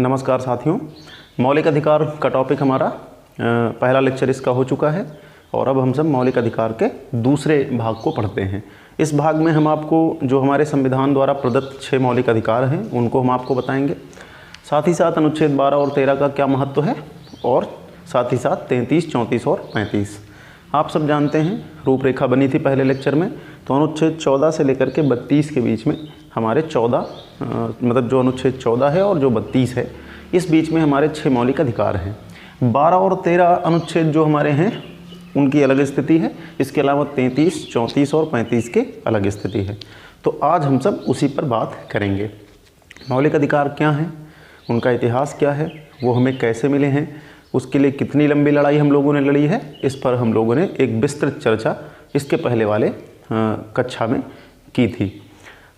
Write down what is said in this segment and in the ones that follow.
नमस्कार साथियों, मौलिक अधिकार का टॉपिक हमारा पहला लेक्चर इसका हो चुका है और अब हम सब मौलिक अधिकार के दूसरे भाग को पढ़ते हैं। इस भाग में हम आपको जो हमारे संविधान द्वारा प्रदत्त 6 मौलिक अधिकार हैं उनको हम आपको बताएंगे। साथ ही साथ अनुच्छेद 12 और 13 का क्या महत्व है और साथ ही साथ 33, 34 और 35। आप सब जानते हैं रूपरेखा बनी थी पहले लेक्चर में, तो अनुच्छेद 14 से लेकर के 32 के बीच में हमारे 14 मतलब जो अनुच्छेद 14 है और जो 32 है इस बीच में हमारे 6 मौलिक अधिकार हैं। 12 और 13 अनुच्छेद जो हमारे हैं उनकी अलग स्थिति है। इसके अलावा 33, 34 और 35 के अलग स्थिति है। तो आज हम सब उसी पर बात करेंगे। मौलिक अधिकार क्या हैं, उनका इतिहास क्या है, वो हमें कैसे मिले हैं, उसके लिए कितनी लंबी लड़ाई हम लोगों ने लड़ी है, इस पर हम लोगों ने एक विस्तृत चर्चा इसके पहले वाले कक्षा में की थी।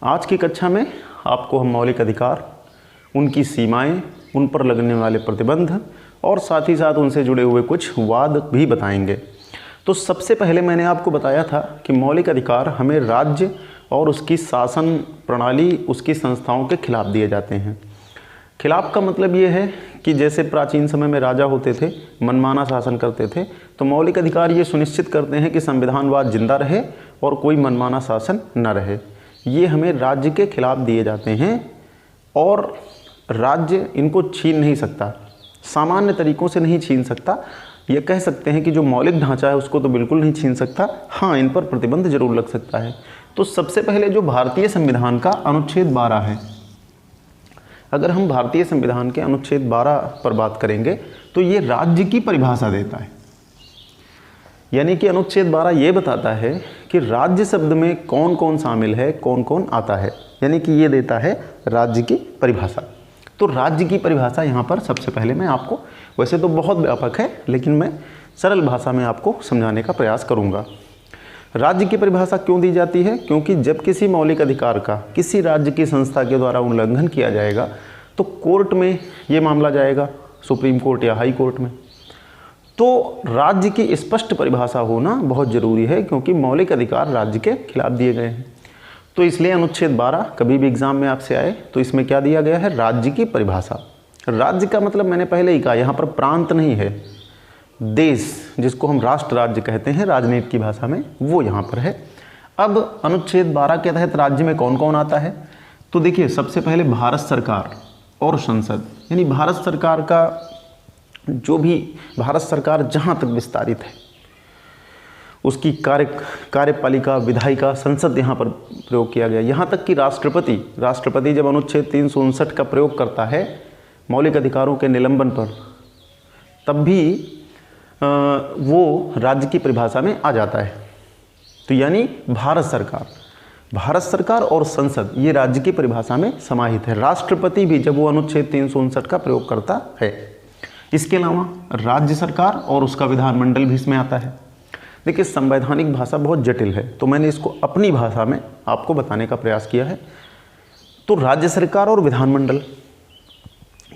आज की कक्षा में आपको हम मौलिक अधिकार, उनकी सीमाएं, उन पर लगने वाले प्रतिबंध और साथ ही साथ उनसे जुड़े हुए कुछ वाद भी बताएंगे। तो सबसे पहले मैंने आपको बताया था कि मौलिक अधिकार हमें राज्य और उसकी शासन प्रणाली, उसकी संस्थाओं के खिलाफ दिए जाते हैं। खिलाफ का मतलब ये है कि जैसे प्राचीन समय में राजा होते थे, मनमाना शासन करते थे, तो मौलिक अधिकार ये सुनिश्चित करते हैं कि संविधानवाद जिंदा रहे और कोई मनमाना शासन न रहे। ये हमें राज्य के खिलाफ दिए जाते हैं और राज्य इनको छीन नहीं सकता, सामान्य तरीकों से नहीं छीन सकता। ये कह सकते हैं कि जो मौलिक ढांचा है उसको तो बिल्कुल नहीं छीन सकता, हाँ इन पर प्रतिबंध जरूर लग सकता है। तो सबसे पहले जो भारतीय संविधान का अनुच्छेद 12 है, अगर हम भारतीय संविधान के अनुच्छेद 12 पर बात करेंगे तो ये राज्य की परिभाषा देता है। यानी कि अनुच्छेद 12 ये बताता है कि राज्य शब्द में कौन कौन शामिल है, कौन कौन आता है, यानी कि ये देता है राज्य की परिभाषा। तो राज्य की परिभाषा यहाँ पर सबसे पहले मैं आपको, वैसे तो बहुत व्यापक है लेकिन मैं सरल भाषा में आपको समझाने का प्रयास करूँगा। राज्य की परिभाषा क्यों दी जाती है? क्योंकि जब किसी मौलिक अधिकार का किसी राज्य की संस्था के द्वारा उल्लंघन किया जाएगा तो कोर्ट में ये मामला जाएगा, सुप्रीम कोर्ट या हाई कोर्ट में। तो राज्य की स्पष्ट परिभाषा होना बहुत ज़रूरी है क्योंकि मौलिक अधिकार राज्य के खिलाफ दिए गए हैं। तो इसलिए अनुच्छेद 12 कभी भी एग्जाम में आपसे आए तो इसमें क्या दिया गया है? राज्य की परिभाषा। राज्य का मतलब मैंने पहले ही कहा, यहाँ पर प्रांत नहीं है, देश जिसको हम राष्ट्र राज्य कहते हैं राजनीति की भाषा में, वो यहाँ पर है। अब अनुच्छेद 12 के तहत राज्य में कौन कौन आता है? तो देखिए, सबसे पहले भारत सरकार और संसद, यानी भारत सरकार का जो भी, भारत सरकार जहाँ तक विस्तारित है उसकी कार्यपालिका, विधायिका, संसद यहाँ पर प्रयोग किया गया। यहाँ तक कि राष्ट्रपति जब अनुच्छेद 359 का प्रयोग करता है मौलिक अधिकारों के निलंबन पर, तब भी वो राज्य की परिभाषा में आ जाता है। तो यानी भारत सरकार और संसद ये राज्य की परिभाषा में समाहित है। राष्ट्रपति भी जब वो अनुच्छेद 359 का प्रयोग करता है। इसके अलावा राज्य सरकार और उसका विधानमंडल भी इसमें आता है। देखिए, संवैधानिक भाषा बहुत जटिल है तो मैंने इसको अपनी भाषा में आपको बताने का प्रयास किया है। तो राज्य सरकार और विधानमंडल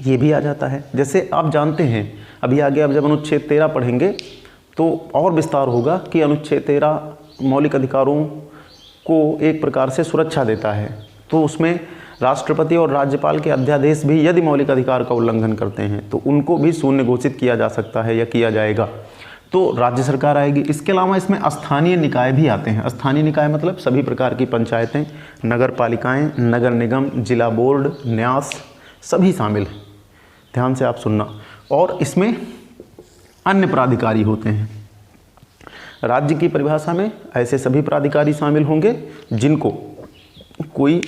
ये भी आ जाता है। जैसे आप जानते हैं, अभी आगे आप जब अनुच्छेद 13 पढ़ेंगे तो और विस्तार होगा कि अनुच्छेद 13 मौलिक अधिकारों को एक प्रकार से सुरक्षा देता है। तो उसमें राष्ट्रपति और राज्यपाल के अध्यादेश भी यदि मौलिक अधिकार का उल्लंघन करते हैं तो उनको भी शून्य घोषित किया जा सकता है या किया जाएगा, तो राज्य सरकार आएगी। इसके अलावा इसमें स्थानीय निकाय भी आते हैं। स्थानीय निकाय मतलब सभी प्रकार की पंचायतें, नगर पालिकाएँ, नगर निगम, जिला बोर्ड, न्यास सभी शामिल हैं। ध्यान से आप सुनना। और इसमें अन्य प्राधिकारी होते हैं। राज्य की परिभाषा में ऐसे सभी प्राधिकारी शामिल होंगे जिनको कोई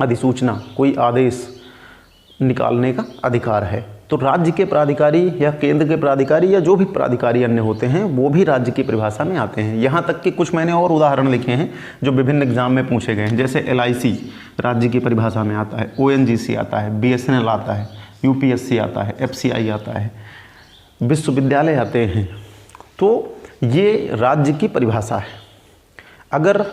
अधिसूचना, कोई आदेश निकालने का अधिकार है। तो राज्य के प्राधिकारी या केंद्र के प्राधिकारी या जो भी प्राधिकारी अन्य होते हैं वो भी राज्य की परिभाषा में आते हैं। यहाँ तक कि कुछ मैंने और उदाहरण लिखे हैं जो विभिन्न एग्जाम में पूछे गए हैं। जैसे LIC राज्य की परिभाषा में आता है, ONGC आता है, BSNL आता है, UPSC आता है, FCI आता है, विश्वविद्यालय आते हैं। तो ये राज्य की परिभाषा है। अगर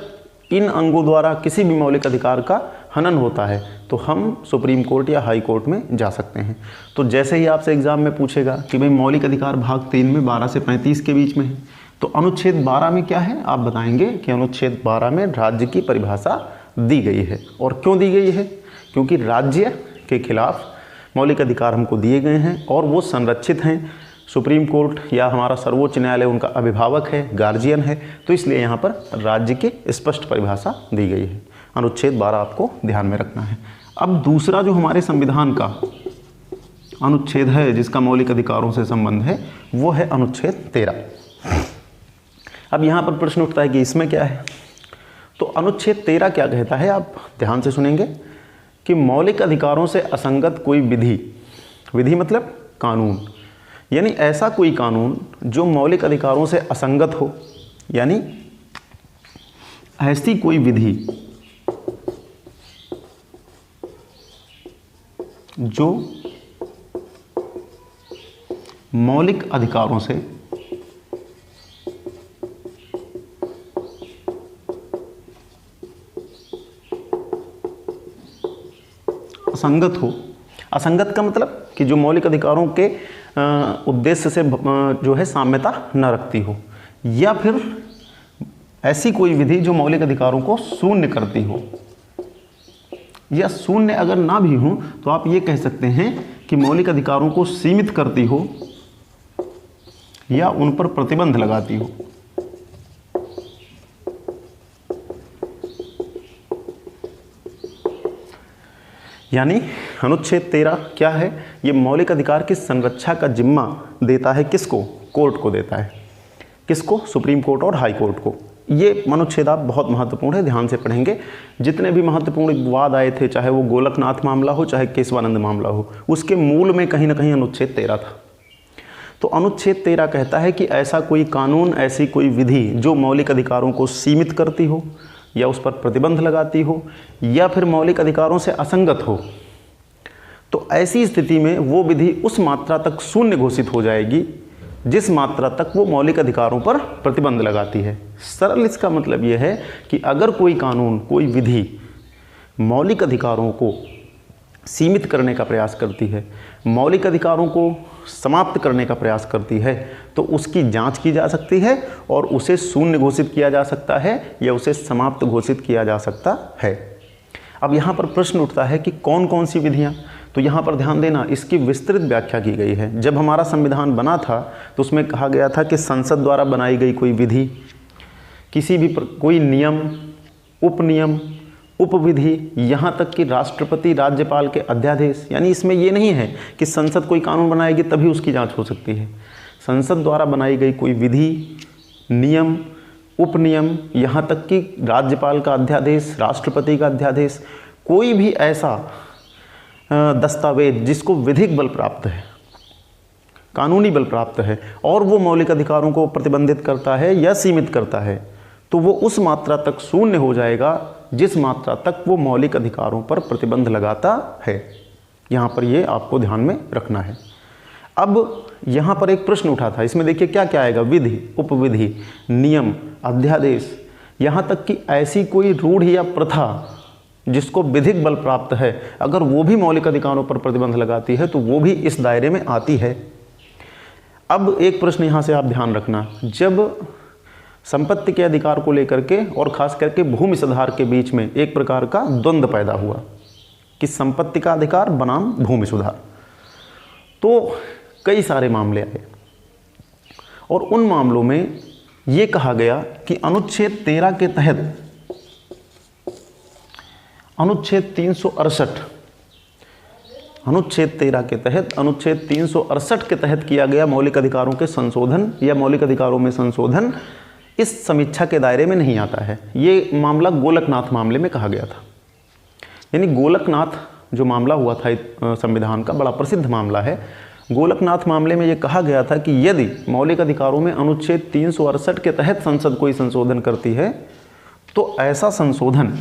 इन अंगों द्वारा किसी भी मौलिक अधिकार का हनन होता है तो हम सुप्रीम कोर्ट या हाई कोर्ट में जा सकते हैं। तो जैसे ही आपसे एग्जाम में पूछेगा कि भाई मौलिक अधिकार भाग 3 में 12 से 35 के बीच में है, तो अनुच्छेद 12 में क्या है? आप बताएंगे कि अनुच्छेद 12 में राज्य की परिभाषा दी गई है। और क्यों दी गई है? क्योंकि राज्य के खिलाफ मौलिक अधिकार हमको दिए गए हैं और वो संरक्षित हैं। सुप्रीम कोर्ट या हमारा सर्वोच्च न्यायालय उनका अभिभावक है, गार्जियन है, तो इसलिए यहाँ पर राज्य की स्पष्ट परिभाषा दी गई है। अनुच्छेद 12 आपको ध्यान में रखना है। अब दूसरा जो हमारे संविधान का अनुच्छेद है जिसका मौलिक अधिकारों से संबंध है वो है अनुच्छेद 13। अब यहाँ पर प्रश्न उठता है कि इसमें क्या है। तो अनुच्छेद 13 क्या कहता है, आप ध्यान से सुनेंगे कि मौलिक अधिकारों से असंगत कोई विधि, विधि मतलब कानून, यानी ऐसा कोई कानून जो मौलिक अधिकारों से असंगत हो, यानी ऐसी कोई विधि जो मौलिक अधिकारों से असंगत हो। असंगत का मतलब कि जो मौलिक अधिकारों के उद्देश्य से जो है साम्यता न रखती हो, या फिर ऐसी कोई विधि जो मौलिक अधिकारों को शून्य करती हो, या शून्य अगर ना भी हो तो आप ये कह सकते हैं कि मौलिक अधिकारों को सीमित करती हो या उन पर प्रतिबंध लगाती हो। यानी अनुच्छेद 13 क्या है, ये मौलिक अधिकार की संरक्षा का जिम्मा देता है किसको, कोर्ट को देता है। किसको, सुप्रीम कोर्ट और हाई कोर्ट को। ये अनुच्छेद आप बहुत महत्वपूर्ण है, ध्यान से पढ़ेंगे। जितने भी महत्वपूर्ण विवाद आए थे, चाहे वो गोलकनाथ मामला हो चाहे केशवानंद मामला हो, उसके मूल में कहीं ना कहीं अनुच्छेद 13 था। तो अनुच्छेद 13 कहता है कि ऐसा कोई कानून, ऐसी कोई विधि जो मौलिक अधिकारों को सीमित करती हो या उस पर प्रतिबंध लगाती हो या फिर मौलिक अधिकारों से असंगत हो, तो ऐसी स्थिति में वो विधि उस मात्रा तक शून्य घोषित हो जाएगी जिस मात्रा तक वो मौलिक अधिकारों पर प्रतिबंध लगाती है। सरल इसका मतलब ये है कि अगर कोई कानून, कोई विधि मौलिक अधिकारों को सीमित करने का प्रयास करती है, मौलिक अधिकारों को समाप्त करने का प्रयास करती है, तो उसकी जांच की जा सकती है और उसे शून्य घोषित किया जा सकता है या उसे समाप्त घोषित किया जा सकता है। अब यहाँ पर प्रश्न उठता है कि कौन कौन सी विधियाँ, तो यहाँ पर ध्यान देना, इसकी विस्तृत व्याख्या की गई है। जब हमारा संविधान बना था तो उसमें कहा गया था कि संसद द्वारा बनाई गई कोई विधि, किसी भी कोई नियम, उपनियम, उपविधि, यहाँ तक कि राष्ट्रपति, राज्यपाल के अध्यादेश, यानी इसमें ये नहीं है कि संसद कोई कानून बनाएगी तभी उसकी जांच हो सकती है। संसद द्वारा बनाई गई कोई विधि, नियम, उपनियम, यहाँ तक कि राज्यपाल का अध्यादेश, राष्ट्रपति का अध्यादेश, कोई भी ऐसा दस्तावेज जिसको विधिक बल प्राप्त है, कानूनी बल प्राप्त है और वो मौलिक अधिकारों को प्रतिबंधित करता है या सीमित करता है, तो वो उस मात्रा तक शून्य हो जाएगा जिस मात्रा तक वो मौलिक अधिकारों पर प्रतिबंध लगाता है। यहाँ पर ये आपको ध्यान में रखना है। अब यहाँ पर एक प्रश्न उठा था, इसमें देखिए क्या क्या आएगा, विधि, उपविधि, नियम, अध्यादेश, यहाँ तक कि ऐसी कोई रूढ़ या प्रथा जिसको विधिक बल प्राप्त है, अगर वो भी मौलिक अधिकारों पर प्रतिबंध लगाती है तो वो भी इस दायरे में आती है। अब एक प्रश्न यहाँ से आप ध्यान रखना, जब संपत्ति के अधिकार को लेकर के और खास करके भूमि सुधार के बीच में एक प्रकार का द्वंद्व पैदा हुआ कि संपत्ति का अधिकार बनाम भूमि सुधार, तो कई सारे मामले आए और उन मामलों में ये कहा गया कि अनुच्छेद 13 के तहत, अनुच्छेद 368, अनुच्छेद 13 के तहत, अनुच्छेद 368 के तहत किया गया मौलिक अधिकारों के संशोधन या मौलिक अधिकारों में संशोधन इस समीक्षा के दायरे में नहीं आता है। ये मामला गोलकनाथ मामले में कहा गया था। यानी गोलकनाथ जो मामला हुआ था संविधान का, बड़ा प्रसिद्ध मामला है। गोलकनाथ मामले में ये कहा गया था कि यदि मौलिक अधिकारों में अनुच्छेद 368 के तहत संसद कोई संशोधन करती है तो ऐसा संशोधन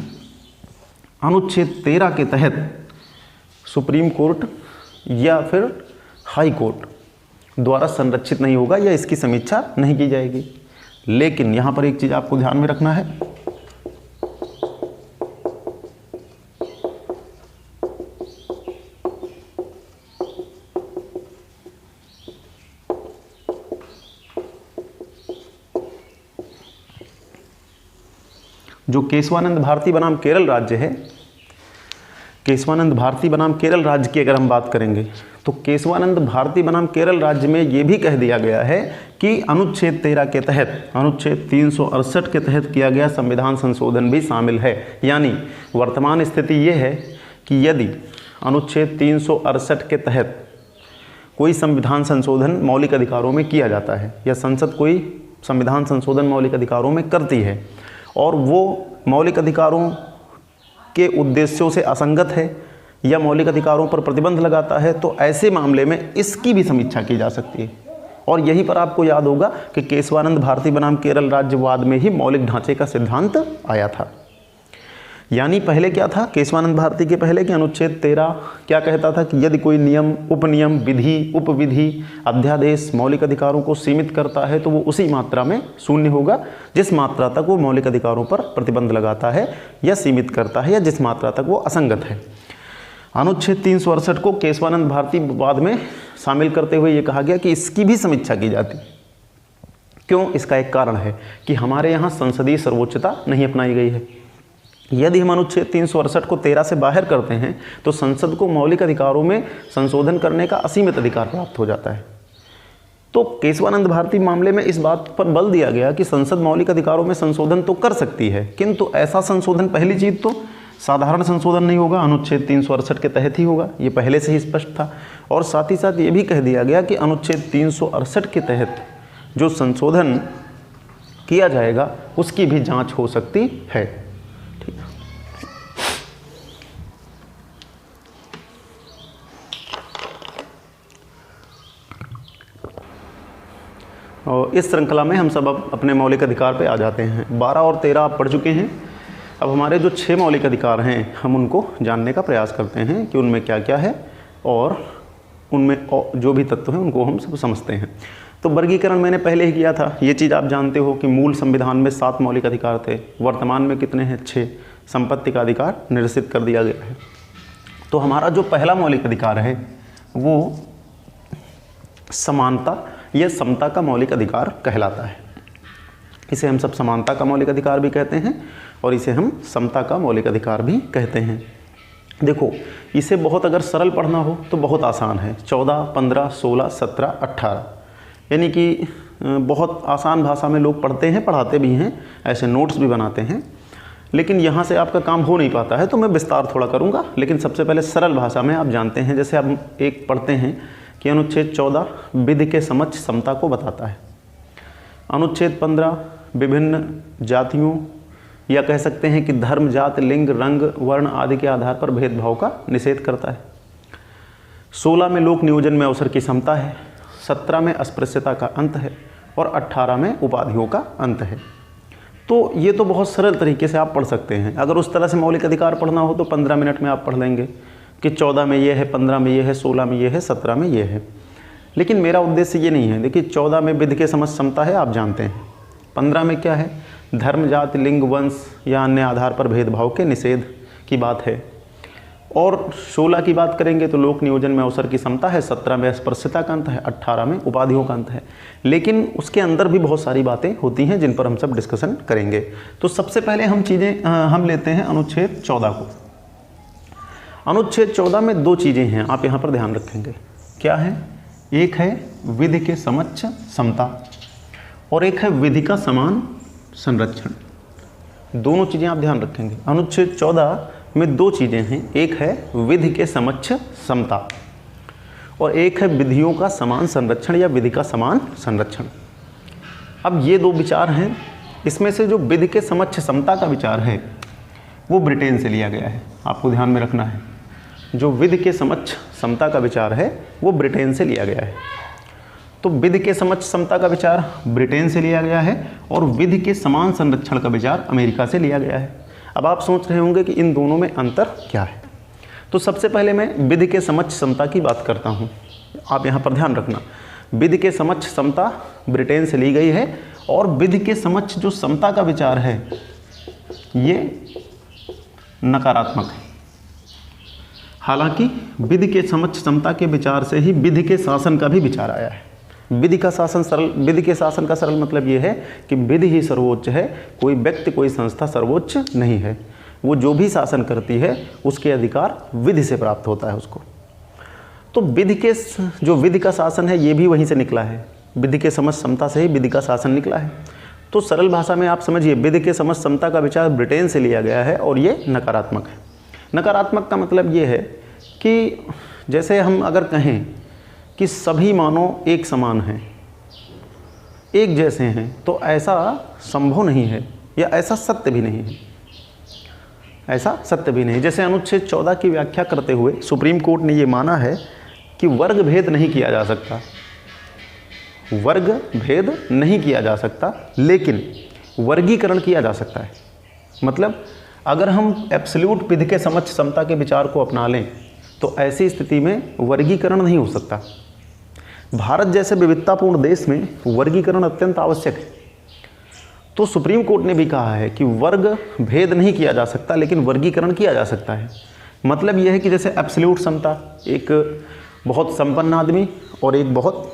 अनुच्छेद 13 के तहत सुप्रीम कोर्ट या फिर हाई कोर्ट द्वारा संरक्षित नहीं होगा या इसकी समीक्षा नहीं की जाएगी। लेकिन यहाँ पर एक चीज़ आपको ध्यान में रखना है, जो केशवानंद भारती बनाम केरल राज्य है, केशवानंद भारती बनाम केरल राज्य की अगर हम बात करेंगे तो केशवानंद भारती बनाम केरल राज्य में ये भी कह दिया गया है कि अनुच्छेद 13 के तहत, अनुच्छेद 368 के तहत किया गया संविधान संशोधन भी शामिल है। यानी वर्तमान स्थिति ये है कि यदि अनुच्छेद 368 के तहत कोई संविधान संशोधन मौलिक अधिकारों में किया जाता है या संसद कोई संविधान संशोधन मौलिक अधिकारों में करती है और वो मौलिक अधिकारों के उद्देश्यों से असंगत है या मौलिक अधिकारों पर प्रतिबंध लगाता है, तो ऐसे मामले में इसकी भी समीक्षा की जा सकती है। और यहीं पर आपको याद होगा कि केशवानंद भारती बनाम केरल राज्यवाद में ही मौलिक ढांचे का सिद्धांत आया था। यानी पहले क्या था, केशवानंद भारती के पहले कि अनुच्छेद 13 क्या कहता था कि यदि कोई नियम, उपनियम, विधि, उपविधि, अध्यादेश मौलिक अधिकारों को सीमित करता है तो वो उसी मात्रा में शून्य होगा जिस मात्रा तक वो मौलिक अधिकारों पर प्रतिबंध लगाता है या सीमित करता है या जिस मात्रा तक वो असंगत है। अनुच्छेद 368 को केशवानंद भारती वाद में शामिल करते हुए ये कहा गया कि इसकी भी समीक्षा की जाती। क्यों? इसका एक कारण है कि हमारे यहाँ संसदीय सर्वोच्चता नहीं अपनाई गई है। यदि हम अनुच्छेद 368 को 13 से बाहर करते हैं तो संसद को मौलिक अधिकारों में संशोधन करने का असीमित अधिकार प्राप्त हो जाता है। तो केशवानंद भारती मामले में इस बात पर बल दिया गया कि संसद मौलिक अधिकारों में संशोधन तो कर सकती है, किंतु ऐसा संशोधन, पहली चीज़ तो साधारण संशोधन नहीं होगा, अनुच्छेद 368 के तहत ही होगा, ये पहले से ही स्पष्ट था। और साथ ही साथ ये भी कह दिया गया कि अनुच्छेद 368 के तहत जो संशोधन किया जाएगा उसकी भी जाँच हो सकती है। और इस श्रृंखला में हम सब अब अपने मौलिक अधिकार पे आ जाते हैं। 12 और 13 आप पढ़ चुके हैं। अब हमारे जो 6 मौलिक अधिकार हैं हम उनको जानने का प्रयास करते हैं कि उनमें क्या क्या है और उनमें जो भी तत्व हैं उनको हम सब समझते हैं। तो वर्गीकरण मैंने पहले ही किया था। ये चीज़ आप जानते हो कि मूल संविधान में 7 मौलिक अधिकार थे, वर्तमान में कितने हैं? 6। संपत्ति का अधिकार निरसित कर दिया गया है। तो हमारा जो पहला मौलिक अधिकार है वो समानता यह समता का मौलिक अधिकार कहलाता है। इसे हम सब समानता का मौलिक अधिकार भी कहते हैं और इसे हम समता का मौलिक अधिकार भी कहते हैं। देखो, इसे बहुत अगर सरल पढ़ना हो तो बहुत आसान है। 14, 15, 16, 17, 18 यानी कि बहुत आसान भाषा में लोग पढ़ते हैं, पढ़ाते भी हैं, ऐसे नोट्स भी बनाते हैं। लेकिन यहाँ से आपका काम हो नहीं पाता है तो मैं विस्तार थोड़ा करूँगा। लेकिन सबसे पहले सरल भाषा में आप जानते हैं, जैसे आप एक पढ़ते हैं कि अनुच्छेद 14 विधि के समक्ष समता को बताता है। अनुच्छेद 15 विभिन्न जातियों या कह सकते हैं कि धर्म, जाति, लिंग, रंग, वर्ण आदि के आधार पर भेदभाव का निषेध करता है। 16 में लोक नियोजन में अवसर की समता है। 17 में अस्पृश्यता का अंत है और 18 में उपाधियों का अंत है। तो ये तो बहुत सरल तरीके से आप पढ़ सकते हैं। अगर उस तरह से मौलिक अधिकार पढ़ना हो तो 15 मिनट में आप पढ़ लेंगे कि 14 में ये है, 15 में ये है, 16 में ये है, 17 में ये है। लेकिन मेरा उद्देश्य ये नहीं है। देखिए, 14 में विधि के समक्ष समता है, आप जानते हैं। 15 में क्या है? धर्म, जाति, लिंग, वंश या अन्य आधार पर भेदभाव के निषेध की बात है। और 16 की बात करेंगे तो लोक नियोजन में अवसर की समता है। 17 में अस्पृश्यता का अंत है। 18 में उपाधियों का अंत है। लेकिन उसके अंदर भी बहुत सारी बातें होती हैं जिन पर हम सब डिस्कशन करेंगे। तो सबसे पहले हम लेते हैं अनुच्छेद 14 को। अनुच्छेद 14 में 2 चीज़ें हैं, आप यहाँ पर ध्यान रखेंगे। क्या है? एक है विधि के समक्ष समता और एक है विधि का समान संरक्षण। दोनों चीज़ें आप ध्यान रखेंगे। अनुच्छेद 14 में 2 चीज़ें हैं। एक है विधि के समक्ष समता और एक है विधियों का समान संरक्षण या विधि का समान संरक्षण। अब ये 2 विचार हैं। इसमें से जो विधि के समक्ष समता का विचार है वो ब्रिटेन से लिया गया है, आपको ध्यान में रखना है। जो विधि के समक्ष समता का विचार है वो ब्रिटेन से लिया गया है। तो विधि के समक्ष समता का विचार ब्रिटेन से लिया गया है और विधि के समान संरक्षण का विचार अमेरिका से लिया गया है। अब आप सोच रहे होंगे कि इन दोनों में अंतर क्या है। तो सबसे पहले मैं विधि के समक्ष समता की बात करता हूँ। आप यहाँ पर ध्यान रखना, विधि के समक्ष समता ब्रिटेन से ली गई है और विधि के समक्ष जो समता का विचार है ये नकारात्मक है। हालांकि विधि के समक्ष समता के विचार से ही विधि के शासन का भी विचार आया है। विधि के शासन का सरल मतलब ये है कि विधि ही सर्वोच्च है, कोई व्यक्ति, कोई संस्था सर्वोच्च नहीं है। वो जो भी शासन करती है उसके अधिकार विधि से प्राप्त होता है उसको। तो विधि के जो विधि का शासन है ये भी वहीं से निकला है, विधि के समझ समता से ही विधि का शासन निकला है। तो सरल भाषा में आप समझिए, विधि के समझ समता का विचार ब्रिटेन से लिया गया है और ये नकारात्मक है। नकारात्मक का मतलब ये है कि जैसे हम अगर कहें कि सभी मानव एक समान हैं, एक जैसे हैं, तो ऐसा संभव नहीं है या ऐसा सत्य भी नहीं है, ऐसा सत्य भी नहीं। जैसे अनुच्छेद 14 की व्याख्या करते हुए सुप्रीम कोर्ट ने ये माना है कि वर्ग भेद नहीं किया जा सकता, वर्ग भेद नहीं किया जा सकता, लेकिन वर्गीकरण किया जा सकता है। मतलब अगर हम एब्सोल्यूट विधि के समझ समता के विचार को अपना लें तो ऐसी स्थिति में वर्गीकरण नहीं हो सकता। भारत जैसे विविधतापूर्ण देश में वर्गीकरण अत्यंत आवश्यक है। तो सुप्रीम कोर्ट ने भी कहा है कि वर्ग भेद नहीं किया जा सकता, लेकिन वर्गीकरण किया जा सकता है। मतलब यह है कि जैसे एब्सोल्यूट समता, एक बहुत संपन्न आदमी और एक बहुत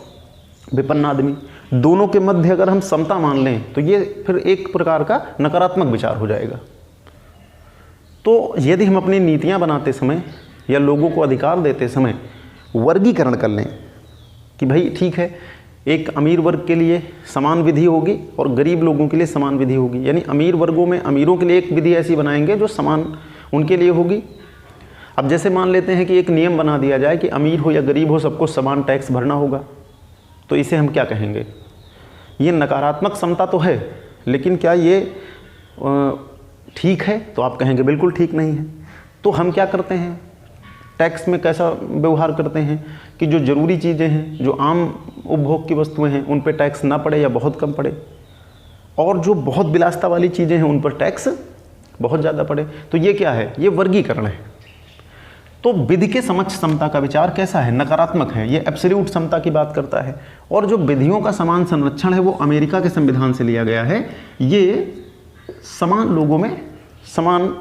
विपन्न आदमी, दोनों के मध्य अगर हम समता मान लें तो ये फिर एक प्रकार का नकारात्मक विचार हो जाएगा। तो यदि हम अपनी नीतियां बनाते समय या लोगों को अधिकार देते समय वर्गीकरण कर लें कि भाई ठीक है, एक अमीर वर्ग के लिए समान विधि होगी और गरीब लोगों के लिए समान विधि होगी, यानी अमीर वर्गों में अमीरों के लिए एक विधि ऐसी बनाएंगे जो समान उनके लिए होगी। अब जैसे मान लेते हैं कि एक नियम बना दिया जाए कि अमीर हो या गरीब हो सबको समान टैक्स भरना होगा, तो इसे हम क्या कहेंगे? ये नकारात्मक समता तो है, लेकिन क्या ये ठीक है? तो आप कहेंगे बिल्कुल ठीक नहीं है। तो हम क्या करते हैं, टैक्स में कैसा व्यवहार करते हैं कि जो ज़रूरी चीज़ें हैं, जो आम उपभोग की वस्तुएं हैं, उन पर टैक्स ना पड़े या बहुत कम पड़े, और जो बहुत विलासिता वाली चीज़ें हैं उन पर टैक्स बहुत ज़्यादा पड़े। तो ये क्या है? ये वर्गीकरण है। तो विधि के समझ समता का विचार कैसा है? नकारात्मक है। ये एब्सोल्यूट समता की बात करता है। और जो विधियों का समान संरक्षण है वो अमेरिका के संविधान से लिया गया है। ये समान लोगों में समान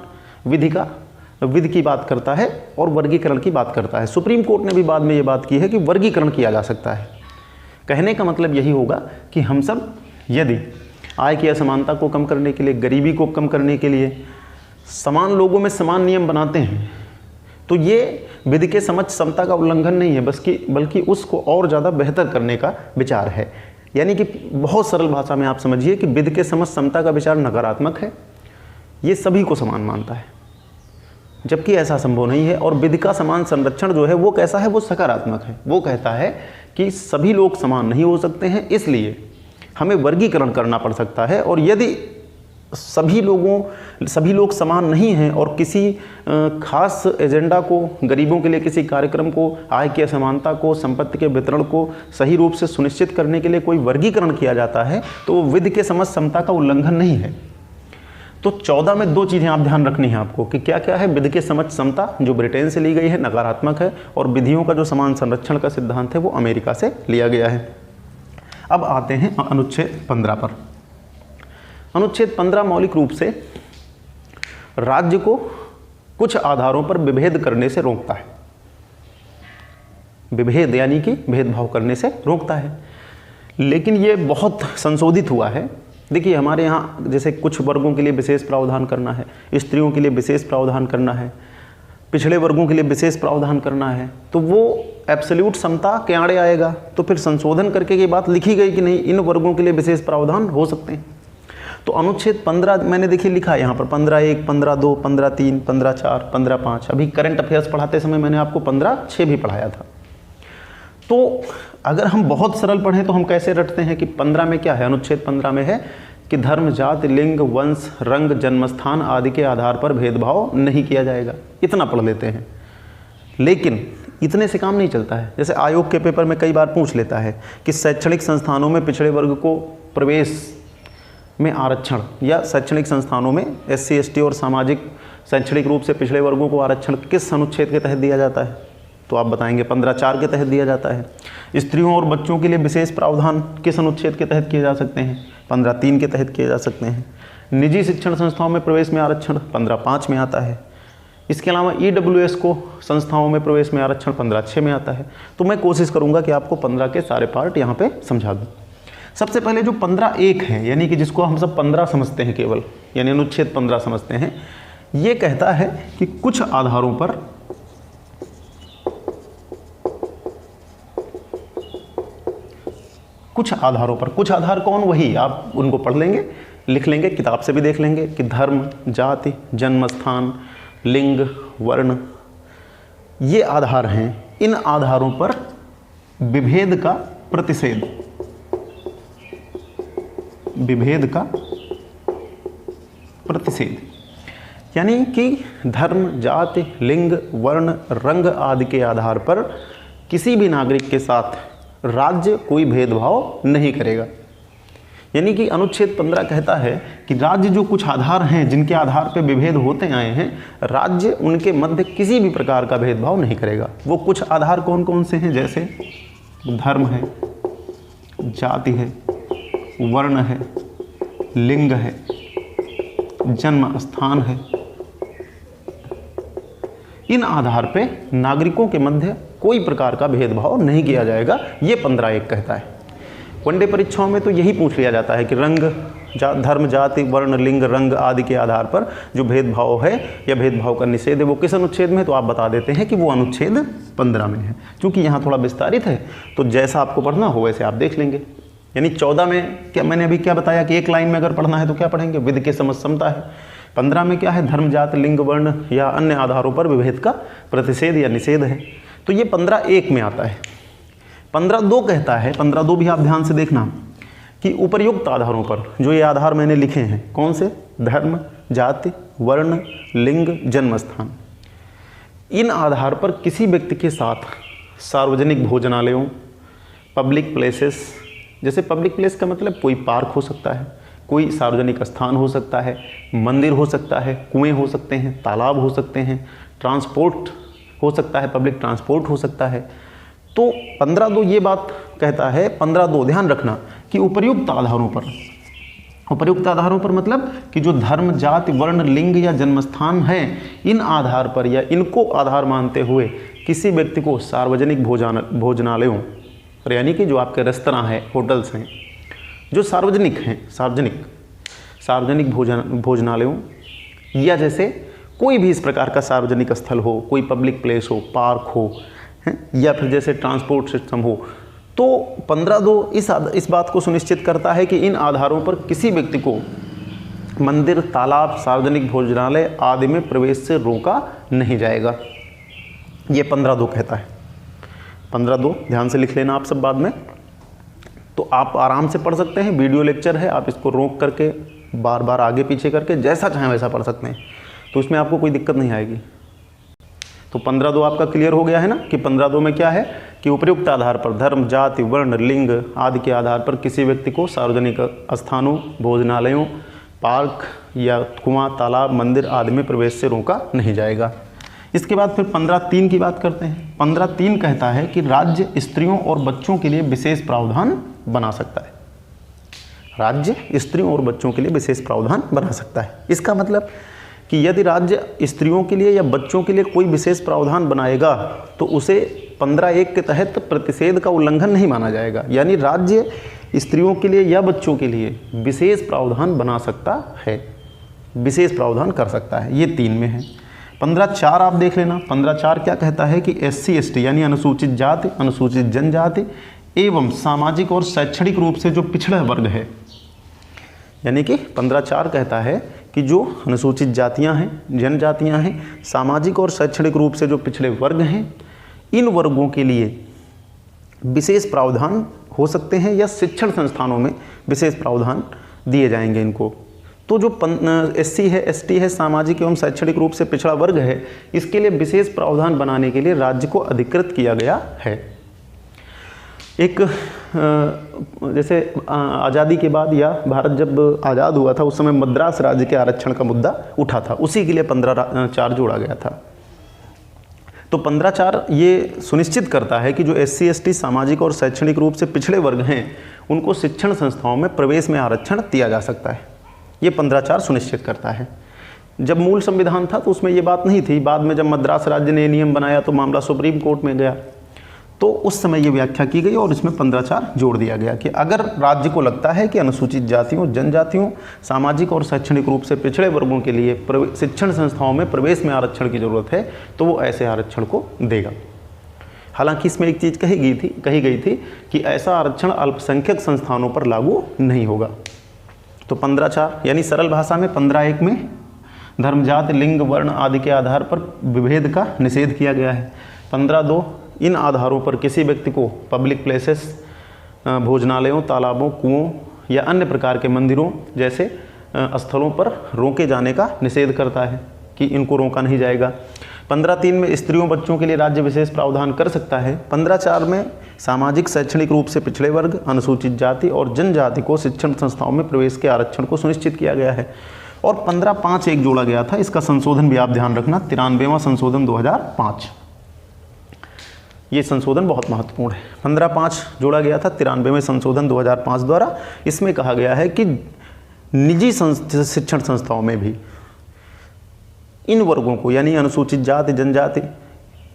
विधि की बात करता है और वर्गीकरण की बात करता है। सुप्रीम कोर्ट ने भी बाद में ये बात की है कि वर्गीकरण किया जा सकता है। कहने का मतलब यही होगा कि हम सब यदि आय की असमानता को कम करने के लिए, गरीबी को कम करने के लिए समान लोगों में समान नियम बनाते हैं, तो ये विधि के समझ समता का उल्लंघन नहीं है, बल्कि उसको और ज़्यादा बेहतर करने का विचार है। यानी कि बहुत सरल भाषा में आप समझिए कि विधि के समझ समता का विचार नकारात्मक है, ये सभी को समान मानता है, जबकि ऐसा संभव नहीं है। और विधि का समान संरक्षण जो है वो कैसा है? वो सकारात्मक है। वो कहता है कि सभी लोग समान नहीं हो सकते हैं, इसलिए हमें वर्गीकरण करना पड़ सकता है। और यदि सभी लोग समान नहीं हैं और किसी खास एजेंडा को, गरीबों के लिए किसी कार्यक्रम को, आय की असमानता को, संपत्ति के वितरण को सही रूप से सुनिश्चित करने के लिए कोई वर्गीकरण किया जाता है, तो वो विधि के समझ समता का उल्लंघन नहीं है। तो 14 में 2 चीज़ें आप ध्यान रखनी है आपको कि क्या क्या है। विधि के समझ समता जो ब्रिटेन से ली गई है नकारात्मक है, और विधियों का जो समान संरक्षण का सिद्धांत है वो अमेरिका से लिया गया है। अब आते हैं अनुच्छेद 15 पर। अनुच्छेद 15 मौलिक रूप से राज्य को कुछ आधारों पर विभेद करने से रोकता है। विभेद यानी कि भेदभाव करने से रोकता है, लेकिन ये बहुत संशोधित हुआ है। देखिए, हमारे यहाँ जैसे कुछ वर्गों के लिए विशेष प्रावधान करना है, स्त्रियों के लिए विशेष प्रावधान करना है, पिछड़े वर्गों के लिए विशेष प्रावधान करना है, तो वो एब्सोल्यूट समता के आड़े आएगा। तो फिर संशोधन करके ये बात लिखी गई कि नहीं, इन वर्गों के लिए विशेष प्रावधान हो सकते हैं। तो अनुच्छेद 15 मैंने देखिए लिखा है यहाँ पर 15(1), 15(2), 15(3), 15(4), 15(5). अभी करंट अफेयर्स पढ़ाते समय मैंने आपको 15(6) भी पढ़ाया था। तो अगर हम बहुत सरल पढ़ें तो हम कैसे रटते हैं कि 15 में क्या है? अनुच्छेद 15 में है कि धर्म, जाति, लिंग, वंश, रंग, जन्मस्थान आदि के आधार पर भेदभाव नहीं किया जाएगा। इतना पढ़ लेते हैं, लेकिन इतने से काम नहीं चलता है। जैसे आयोग के पेपर में कई बार पूछ लेता है कि शैक्षणिक संस्थानों में पिछड़े वर्ग को प्रवेश में आरक्षण, या शैक्षणिक संस्थानों में SC, ST और सामाजिक शैक्षणिक रूप से पिछड़े वर्गों को आरक्षण किस अनुच्छेद के तहत दिया जाता है? तो आप बताएंगे 15(4) के तहत दिया जाता है। स्त्रियों और बच्चों के लिए विशेष प्रावधान किस अनुच्छेद के तहत किए जा सकते हैं? 15(3) के तहत किए जा सकते हैं। निजी शिक्षण संस्थाओं में प्रवेश में आरक्षण 15(5) में आता है। इसके अलावा EWS को संस्थाओं में प्रवेश में आरक्षण 15(6) में आता है। तो मैं कोशिश करूंगा कि आपको 15 के सारे पार्ट यहाँ पे समझा दूँ। सबसे पहले जो 15(1) है, यानी कि जिसको हम सब 15 समझते हैं केवल, यानी अनुच्छेद 15 समझते हैं, ये कहता है कि कुछ आधारों पर कुछ आधार कौन, वही आप उनको पढ़ लेंगे, लिख लेंगे, किताब से भी देख लेंगे कि धर्म, जाति, जन्म स्थान, लिंग, वर्ण, ये आधार हैं। इन आधारों पर विभेद का प्रतिषेध, यानी कि धर्म, जाति, लिंग, वर्ण, रंग आदि के आधार पर किसी भी नागरिक के साथ राज्य कोई भेदभाव नहीं करेगा। यानी कि अनुच्छेद 15 कहता है कि राज्य जो कुछ आधार हैं जिनके आधार पर विभेद होते आए हैं, राज्य उनके मध्य किसी भी प्रकार का भेदभाव नहीं करेगा। वो कुछ आधार कौन कौन से हैं, जैसे धर्म है, जाति है, वर्ण है, लिंग है, जन्म स्थान है। इन आधार पे नागरिकों के मध्य कोई प्रकार का भेदभाव नहीं किया जाएगा, ये 15(1) कहता है। वनडे परीक्षाओं में तो यही पूछ लिया जाता है कि धर्म, जाति, वर्ण, लिंग, रंग आदि के आधार पर जो भेदभाव है या भेदभाव का निषेध है वो किस अनुच्छेद में है, तो आप बता देते हैं कि वो अनुच्छेद 15 में है। क्योंकि यहाँ थोड़ा विस्तारित है तो जैसा आपको पढ़ना हो वैसे आप देख लेंगे। यानी 14 में क्या मैंने अभी क्या बताया कि एक लाइन में अगर पढ़ना है तो क्या पढ़ेंगे, विधि के समझ समता है। 15 में क्या है, धर्म, जाति, लिंग, वर्ण या अन्य आधारों पर विभेद का प्रतिषेध या निषेध है। तो ये 15(1) में आता है। 15(2) कहता है, 15(2) भी आप ध्यान से देखना कि उपर्युक्त आधारों पर, जो ये आधार मैंने लिखे हैं, कौन से, धर्म, जाति, वर्ण, लिंग, जन्म स्थान, इन आधार पर किसी व्यक्ति के साथ सार्वजनिक भोजनालयों, पब्लिक प्लेसेस, जैसे पब्लिक प्लेस का मतलब कोई पार्क हो सकता है, कोई सार्वजनिक स्थान हो सकता है, मंदिर हो सकता है, कुएं हो सकते हैं, तालाब हो सकते हैं, ट्रांसपोर्ट हो सकता है, पब्लिक ट्रांसपोर्ट हो सकता है। तो 15(2) ये बात कहता है। 15(2) ध्यान रखना कि उपर्युक्त आधारों पर मतलब कि जो धर्म, जाति, वर्ण, लिंग या जन्मस्थान है, इन आधार पर या इनको आधार मानते हुए किसी व्यक्ति को सार्वजनिक भोजनालयों, यानी कि जो आपके रेस्तरां हैं, होटल्स हैं, जो सार्वजनिक हैं, सार्वजनिक भोजनालयों या जैसे कोई भी इस प्रकार का सार्वजनिक स्थल हो, कोई पब्लिक प्लेस हो, पार्क हो, या फिर जैसे ट्रांसपोर्ट सिस्टम हो, तो 15(2) इस बात को सुनिश्चित करता है कि इन आधारों पर किसी व्यक्ति को मंदिर, तालाब, सार्वजनिक भोजनालय आदि में प्रवेश से रोका नहीं जाएगा। ये 15(2) कहता है। 15(2) ध्यान से लिख लेना आप सब बाद में, तो आप आराम से पढ़ सकते हैं। वीडियो लेक्चर है, आप इसको रोक करके बार बार आगे पीछे करके जैसा चाहें वैसा पढ़ सकते हैं, तो इसमें आपको कोई दिक्कत नहीं आएगी। तो 15(2) आपका क्लियर हो गया है ना कि 15(2) में क्या है कि उपर्युक्त आधार पर धर्म, जाति, वर्ण, लिंग आदि के आधार पर किसी व्यक्ति को सार्वजनिक स्थानों, भोजनालयों, पार्क या कुआं, तालाब, मंदिर आदि में प्रवेश से रोका नहीं जाएगा। इसके बाद फिर 15(3) की बात करते हैं। 15(3) कहता है कि राज्य स्त्रियों और बच्चों के लिए विशेष प्रावधान बना सकता है। राज्य स्त्रियों और बच्चों के लिए विशेष प्रावधान बना सकता है। इसका मतलब कि यदि राज्य स्त्रियों के लिए या बच्चों के लिए कोई विशेष प्रावधान बनाएगा तो उसे 15(1) के तहत प्रतिषेध का उल्लंघन नहीं माना जाएगा। यानी राज्य स्त्रियों के लिए या बच्चों के लिए विशेष प्रावधान बना सकता है, विशेष प्रावधान कर सकता है। ये 3 में है। 15(4) आप देख लेना। 15(4) क्या कहता है कि SC ST यानी अनुसूचित जाति, अनुसूचित जनजाति एवं सामाजिक और शैक्षणिक रूप से जो पिछड़ा वर्ग है, यानी कि 15(4) कहता है कि जो अनुसूचित जातियां हैं, जनजातियां हैं, सामाजिक और शैक्षणिक रूप से जो पिछड़े वर्ग हैं, इन वर्गों के लिए विशेष प्रावधान हो सकते हैं या शिक्षण संस्थानों में विशेष प्रावधान दिए जाएंगे इनको। तो जो SC है, ST है, सामाजिक एवं शैक्षणिक रूप से पिछड़ा वर्ग है, इसके लिए विशेष प्रावधान बनाने के लिए राज्य को अधिकृत किया गया है। एक जैसे आज़ादी के बाद या भारत जब आज़ाद हुआ था उस समय मद्रास राज्य के आरक्षण का मुद्दा उठा था, उसी के लिए 15(4) जोड़ा गया था। तो 15(4) ये सुनिश्चित करता है कि जो SC ST सामाजिक और शैक्षणिक रूप से पिछड़े वर्ग हैं उनको शिक्षण संस्थाओं में प्रवेश में आरक्षण दिया जा सकता है। ये 15(4) सुनिश्चित करता है। जब मूल संविधान था तो उसमें ये बात नहीं थी। बाद में जब मद्रास राज्य ने नियम बनाया तो मामला सुप्रीम कोर्ट में गया, तो उस समय ये व्याख्या की गई और इसमें 15(4) जोड़ दिया गया कि अगर राज्य को लगता है कि अनुसूचित जातियों, जनजातियों, सामाजिक और शैक्षणिक रूप से पिछड़े वर्गों के लिए शिक्षण संस्थाओं में प्रवेश में आरक्षण की ज़रूरत है तो वो ऐसे आरक्षण को देगा। हालांकि इसमें एक चीज़ कही गई थी कि ऐसा आरक्षण अल्पसंख्यक संस्थानों पर लागू नहीं होगा। तो 15(4) यानी सरल भाषा में 15(1) में धर्म, जाति, लिंग, वर्ण आदि के आधार पर विभेद का निषेध किया गया है। 15(2) इन आधारों पर किसी व्यक्ति को पब्लिक प्लेसेस, भोजनालयों, तालाबों, कुओं या अन्य प्रकार के मंदिरों जैसे स्थलों पर रोके जाने का निषेध करता है कि इनको रोका नहीं जाएगा। 15(3) में स्त्रियों, बच्चों के लिए राज्य विशेष प्रावधान कर सकता है। 15(4) में सामाजिक शैक्षणिक रूप से पिछड़े वर्ग, अनुसूचित जाति और जनजाति को शिक्षण संस्थाओं में प्रवेश के आरक्षण को सुनिश्चित किया गया है। और 15(5) एक जोड़ा गया था, इसका संशोधन भी आप ध्यान रखना, 93वां संशोधन 2005। ये संशोधन बहुत महत्वपूर्ण है। 15(5) जोड़ा गया था 93वें संशोधन 2005 द्वारा। इसमें कहा गया है कि निजी शिक्षण संस्थाओं में भी इन वर्गों को यानी अनुसूचित जाति, जनजाति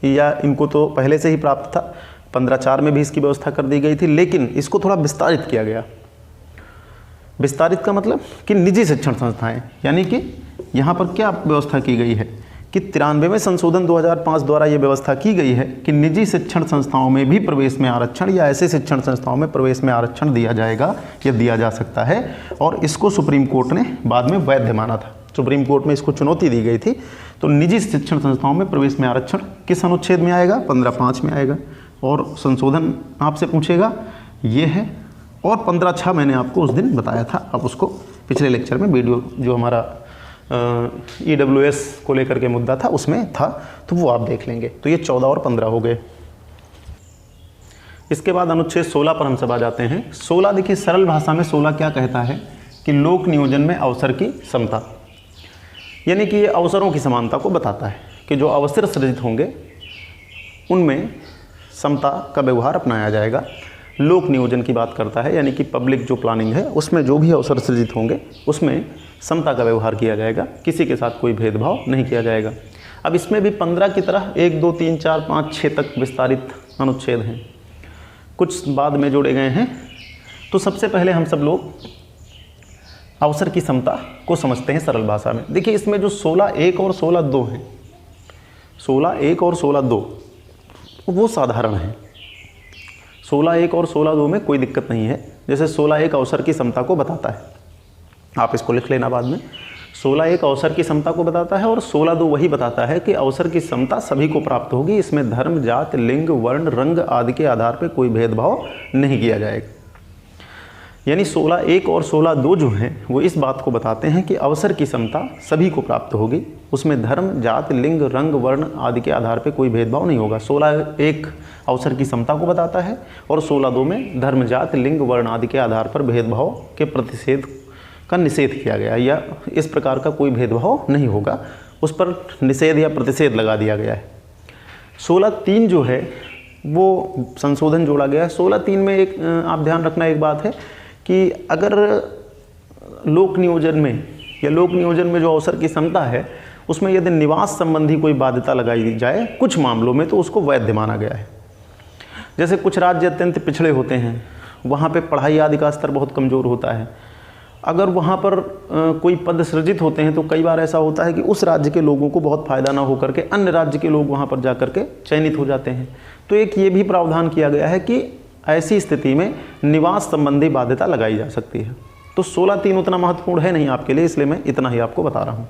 या इनको तो पहले से ही प्राप्त था, 15(4) में भी इसकी व्यवस्था कर दी गई थी, लेकिन इसको थोड़ा विस्तारित किया गया। विस्तारित का मतलब कि निजी शिक्षण संस्थाएं, यानी कि यहाँ पर क्या व्यवस्था की गई है कि 93वें संशोधन 2005 द्वारा ये व्यवस्था की गई है कि निजी शिक्षण संस्थाओं में भी प्रवेश में आरक्षण या ऐसे शिक्षण संस्थाओं में प्रवेश में आरक्षण दिया जाएगा या दिया जा सकता है। और इसको सुप्रीम कोर्ट ने बाद में वैध माना था। सुप्रीम कोर्ट में इसको चुनौती दी गई थी। तो निजी शिक्षण संस्थाओं में प्रवेश में आरक्षण किस अनुच्छेद में आएगा? 15(5) में आएगा। और संशोधन आपसे पूछेगा ये है। और 15(6) मैंने आपको उस दिन बताया था, आप उसको पिछले लेक्चर में वीडियो जो हमारा EWS को लेकर के मुद्दा था उसमें था, तो वो आप देख लेंगे। तो ये 14 और 15 हो गए। इसके बाद अनुच्छेद 16 पर हम सब आ जाते हैं। 16 देखिए, सरल भाषा में 16 क्या कहता है कि लोक नियोजन में अवसर की समता, यानी कि ये अवसरों की समानता को बताता है कि जो अवसर सृजित होंगे उनमें समता का व्यवहार अपनाया जाएगा। लोक नियोजन की बात करता है, यानी कि पब्लिक जो प्लानिंग है उसमें जो भी अवसर सृजित होंगे उसमें समता का व्यवहार किया जाएगा, किसी के साथ कोई भेदभाव नहीं किया जाएगा। अब इसमें भी 15 की तरह 1, 2, 3, 4, 5, 6 तक विस्तारित अनुच्छेद हैं, कुछ बाद में जोड़े गए हैं। तो सबसे पहले हम सब लोग अवसर की समता को समझते हैं सरल भाषा में। देखिए, इसमें जो 16(1) और 16(2) हैं, 16(1) और 16(2) वो साधारण है। 16(1) और 16(2) में कोई दिक्कत नहीं है। जैसे 16(1) अवसर की समता को बताता है, आप इसको लिख लेना बाद में। 16(1) अवसर की समता को बताता है और 16(2) वही बताता है कि अवसर की समता सभी को प्राप्त होगी, इसमें धर्म, जाति, लिंग, वर्ण, रंग आदि के आधार पर कोई भेदभाव नहीं किया जाएगा। यानी 16(1) और 16(2) जो हैं वो इस बात को बताते हैं कि अवसर की समता सभी को प्राप्त होगी, उसमें धर्म, जाति, लिंग, रंग, वर्ण आदि के आधार पर कोई भेदभाव नहीं होगा। 16(1) अवसर की समता को बताता है और 16(2) में धर्म, जाति, लिंग, वर्ण आदि के आधार पर भेदभाव के प्रतिषेध का निषेध किया गया, या इस प्रकार का कोई भेदभाव नहीं होगा, उस पर निषेध या प्रतिषेध लगा दिया गया है। 16(3) जो है वो संशोधन जोड़ा गया है। 16(3) में एक आप ध्यान रखना एक बात है कि अगर लोक नियोजन में या लोक नियोजन में जो अवसर की समता है उसमें यदि निवास संबंधी कोई बाध्यता लगाई जाए कुछ मामलों में, तो उसको वैध माना गया है। जैसे कुछ राज्य अत्यंत पिछड़े होते हैं, वहाँ पे पढ़ाई आदि का स्तर बहुत कमज़ोर होता है। अगर वहाँ पर कोई पद सृजित होते हैं तो कई बार ऐसा होता है कि उस राज्य के लोगों को बहुत फ़ायदा ना होकर के अन्य राज्य के लोग वहाँ पर जा कर के चयनित हो जाते हैं। तो एक ये भी प्रावधान किया गया है कि ऐसी स्थिति में निवास संबंधी बाध्यता लगाई जा सकती है। तो 16(3) उतना महत्वपूर्ण है नहीं आपके लिए, इसलिए मैं इतना ही आपको बता रहा हूँ।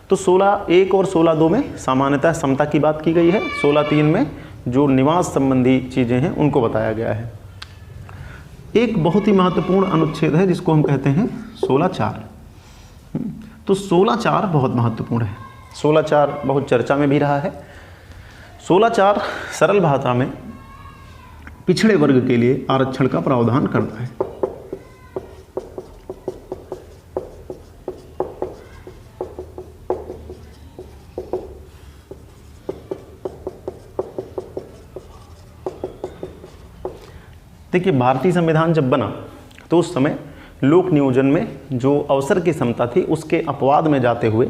तो 16(1) और 16(2) में सामान्यतः समता की बात की गई है। 16(3) में जो निवास संबंधी चीज़ें हैं उनको बताया गया है। एक बहुत ही महत्वपूर्ण अनुच्छेद है जिसको हम कहते हैं 16(4). तो 16(4) बहुत महत्वपूर्ण है। 16(4) बहुत चर्चा में भी रहा है। 16(4) सरल भाषा में पिछड़े वर्ग के लिए आरक्षण का प्रावधान करता है। देखिए, भारतीय संविधान जब बना तो उस समय लोक नियोजन में जो अवसर की समता थी उसके अपवाद में जाते हुए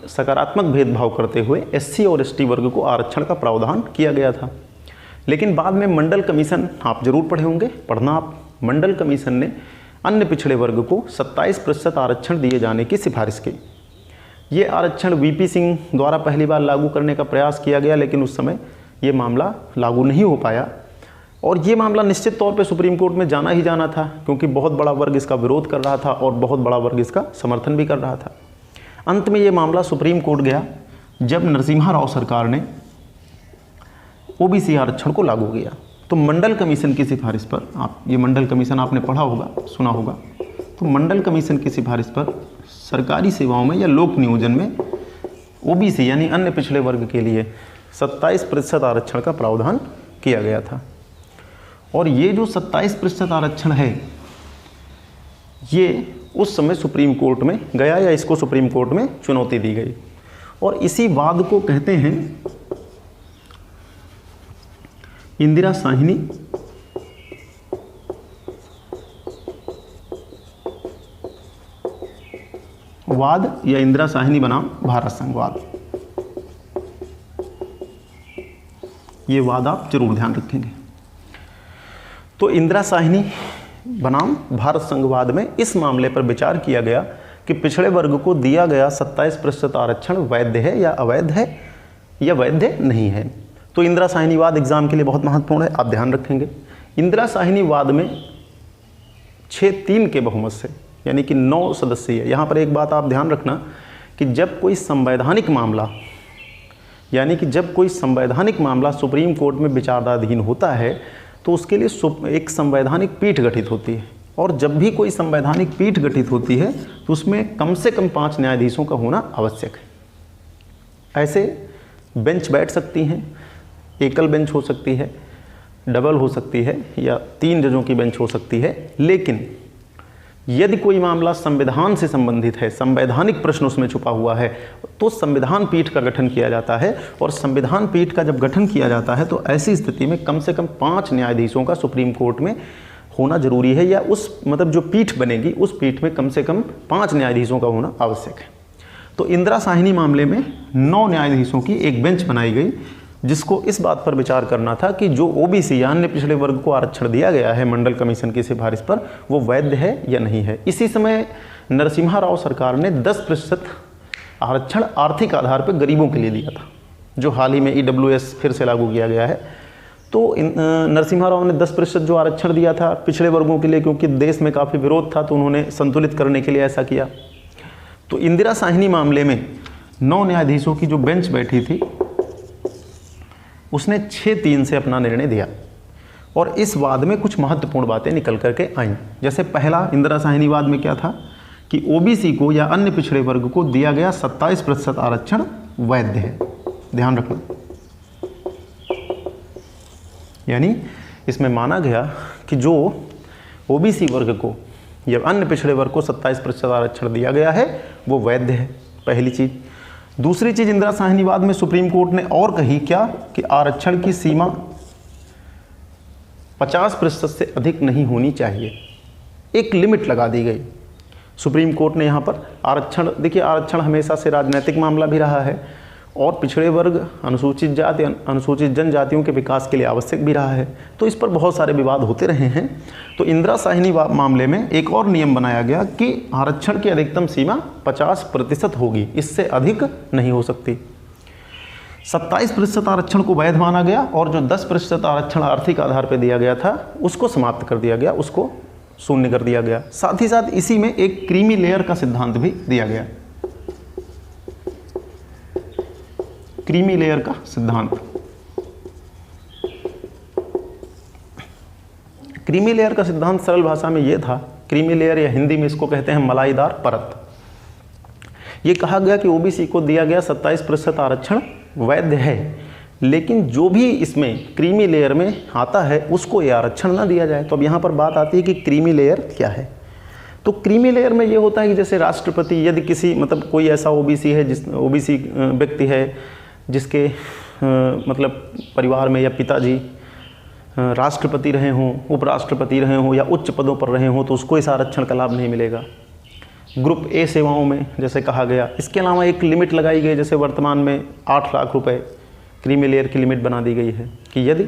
सकारात्मक भेदभाव करते हुए SC और ST वर्ग को आरक्षण का प्रावधान किया गया था। लेकिन बाद में मंडल कमीशन आप जरूर पढ़े होंगे, पढ़ना आप, मंडल कमीशन ने अन्य पिछड़े वर्ग को 27% आरक्षण दिए जाने की सिफारिश की। ये आरक्षण वीपी सिंह द्वारा पहली बार लागू करने का प्रयास किया गया, लेकिन उस समय ये मामला लागू नहीं हो पाया और ये मामला निश्चित तौर पे सुप्रीम कोर्ट में जाना ही जाना था, क्योंकि बहुत बड़ा वर्ग इसका विरोध कर रहा था और बहुत बड़ा वर्ग इसका समर्थन भी कर रहा था। अंत में ये मामला सुप्रीम कोर्ट गया जब नरसिम्हा राव सरकार ने ओबीसी आरक्षण को लागू किया। तो मंडल कमीशन की सिफारिश पर, आप ये मंडल कमीशन आपने पढ़ा होगा, सुना होगा, तो मंडल कमीशन की सिफारिश पर सरकारी सेवाओं में या लोक नियोजन में ओबीसी यानी अन्य पिछड़े वर्ग के लिए 27% आरक्षण का प्रावधान किया गया था। और ये जो 27% आरक्षण है, ये उस समय सुप्रीम कोर्ट में गया या इसको सुप्रीम कोर्ट में चुनौती दी गई और इसी वाद को कहते हैं इंदिरा साहनी वाद या इंदिरा साहनी बनाम भारत संघवाद। ये वाद आप जरूर ध्यान रखेंगे। तो इंदिरा साहनी बनाम भारत संघवाद में इस मामले पर विचार किया गया कि पिछड़े वर्ग को दिया गया 27% आरक्षण वैध है या अवैध है या वैध नहीं है। तो इंदिरा साहनीवाद एग्जाम के लिए बहुत महत्वपूर्ण है, आप ध्यान रखेंगे। इंदिरा साहनीवाद में 6-3 के बहुमत से, यानी कि 9 सदस्यीय। यहाँ पर एक बात आप ध्यान रखना कि जब कोई संवैधानिक मामला, यानी कि जब कोई संवैधानिक मामला सुप्रीम कोर्ट में विचाराधीन होता है तो उसके लिए एक संवैधानिक पीठ गठित होती है और जब भी कोई संवैधानिक पीठ गठित होती है तो उसमें कम से कम 5 न्यायाधीशों का होना आवश्यक है। ऐसे बेंच बैठ सकती हैं, एकल बेंच हो सकती है, डबल हो सकती है या 3 जजों की बेंच हो सकती है। लेकिन यदि कोई मामला संविधान से संबंधित है, संवैधानिक प्रश्न उसमें छुपा हुआ है, तो संविधान पीठ का गठन किया जाता है और संविधान पीठ का जब गठन किया जाता है तो ऐसी स्थिति में कम से कम 5 न्यायाधीशों का सुप्रीम कोर्ट में होना जरूरी है, या उस मतलब जो पीठ बनेगी उस पीठ में कम से कम 5 न्यायाधीशों का होना आवश्यक है। तो इंदिरा साहनी मामले में 9 न्यायाधीशों की एक बेंच बनाई गई जिसको इस बात पर विचार करना था कि जो ओबीसी या अन्य पिछड़े वर्ग को आरक्षण दिया गया है मंडल कमीशन की सिफारिश पर, वो वैध है या नहीं है। इसी समय नरसिम्हा राव सरकार ने 10% आरक्षण आर्थिक आधार पर गरीबों के लिए दिया था, जो हाल ही में EWS फिर से लागू किया गया है। तो नरसिम्हा राव ने 10% जो आरक्षण दिया था पिछड़े वर्गों के लिए, क्योंकि देश में काफ़ी विरोध था तो उन्होंने संतुलित करने के लिए ऐसा किया। तो इंदिरा साहनी मामले में 9 न्यायाधीशों की जो बेंच बैठी थी उसने 6-3 से अपना निर्णय दिया और इस वाद में कुछ महत्वपूर्ण बातें निकल करके आईं। जैसे पहला इंदिरा साहनी वाद में क्या था कि ओबीसी को या अन्य पिछड़े वर्ग को दिया गया 27% आरक्षण वैध है, ध्यान रखना। यानी इसमें माना गया कि जो ओबीसी वर्ग को या अन्य पिछड़े वर्ग को 27% आरक्षण दिया गया है वो वैध है, पहली चीज़। दूसरी चीज़ इंदिरा साहनीवाद में सुप्रीम कोर्ट ने और कही क्या कि आरक्षण की सीमा 50% से अधिक नहीं होनी चाहिए, एक लिमिट लगा दी गई सुप्रीम कोर्ट ने यहाँ पर। आरक्षण, देखिए आरक्षण हमेशा से राजनीतिक मामला भी रहा है और पिछड़े वर्ग, अनुसूचित जाति, अनुसूचित जनजातियों के विकास के लिए आवश्यक भी रहा है, तो इस पर बहुत सारे विवाद होते रहे हैं। तो इंदिरा साहनी मामले में एक और नियम बनाया गया कि आरक्षण की अधिकतम सीमा 50% होगी, इससे अधिक नहीं हो सकती। 27% आरक्षण को वैध माना गया और जो 10% आरक्षण आर्थिक आधार पर दिया गया था उसको समाप्त कर दिया गया, उसको शून्य कर दिया गया। साथ ही साथ इसी में एक क्रीमी लेयर का सिद्धांत भी दिया गया, क्रीमी लेयर का सिद्धांत। क्रीमी लेयर का सिद्धांत सरल भाषा में यह था, क्रीमी लेयर या हिंदी में इसको कहते हैं मलाईदार परत। ये कहा गया कि ओबीसी को दिया गया 27% आरक्षण वैध है, लेकिन जो भी इसमें क्रीमी लेयर में आता है उसको ये आरक्षण ना दिया जाए। तो अब यहाँ पर बात आती है कि क्रीमी लेयर क्या है। तो क्रीमी लेयर में ये होता है कि जैसे राष्ट्रपति, यदि किसी मतलब कोई ऐसा ओबीसी है, जिस ओबीसी व्यक्ति है जिसके मतलब परिवार में या पिताजी राष्ट्रपति रहे हों, उपराष्ट्रपति रहे हों या उच्च पदों पर रहे हों, तो उसको इस आरक्षण का लाभ नहीं मिलेगा। ग्रुप ए सेवाओं में जैसे कहा गया। इसके अलावा एक लिमिट लगाई गई, जैसे वर्तमान में 8 लाख रुपए क्रीमी लेयर की लिमिट बना दी गई है कि यदि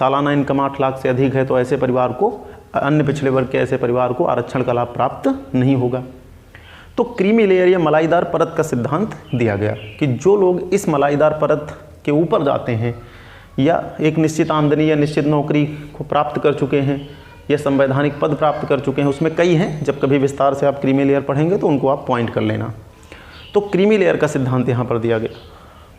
सालाना इनकम 8 लाख से अधिक है तो ऐसे परिवार को, अन्य पिछड़े वर्ग के ऐसे परिवार को आरक्षण का लाभ प्राप्त नहीं होगा। तो क्रीमी लेयर या मलाईदार परत का सिद्धांत दिया गया कि जो लोग इस मलाईदार परत के ऊपर जाते हैं या एक निश्चित आमदनी या निश्चित नौकरी को प्राप्त कर चुके हैं या संवैधानिक पद प्राप्त कर चुके हैं, उसमें कई हैं, जब कभी विस्तार से आप क्रीमी लेयर पढ़ेंगे तो उनको आप पॉइंट कर लेना। तो क्रीमी लेयर का सिद्धांत यहाँ पर दिया गया।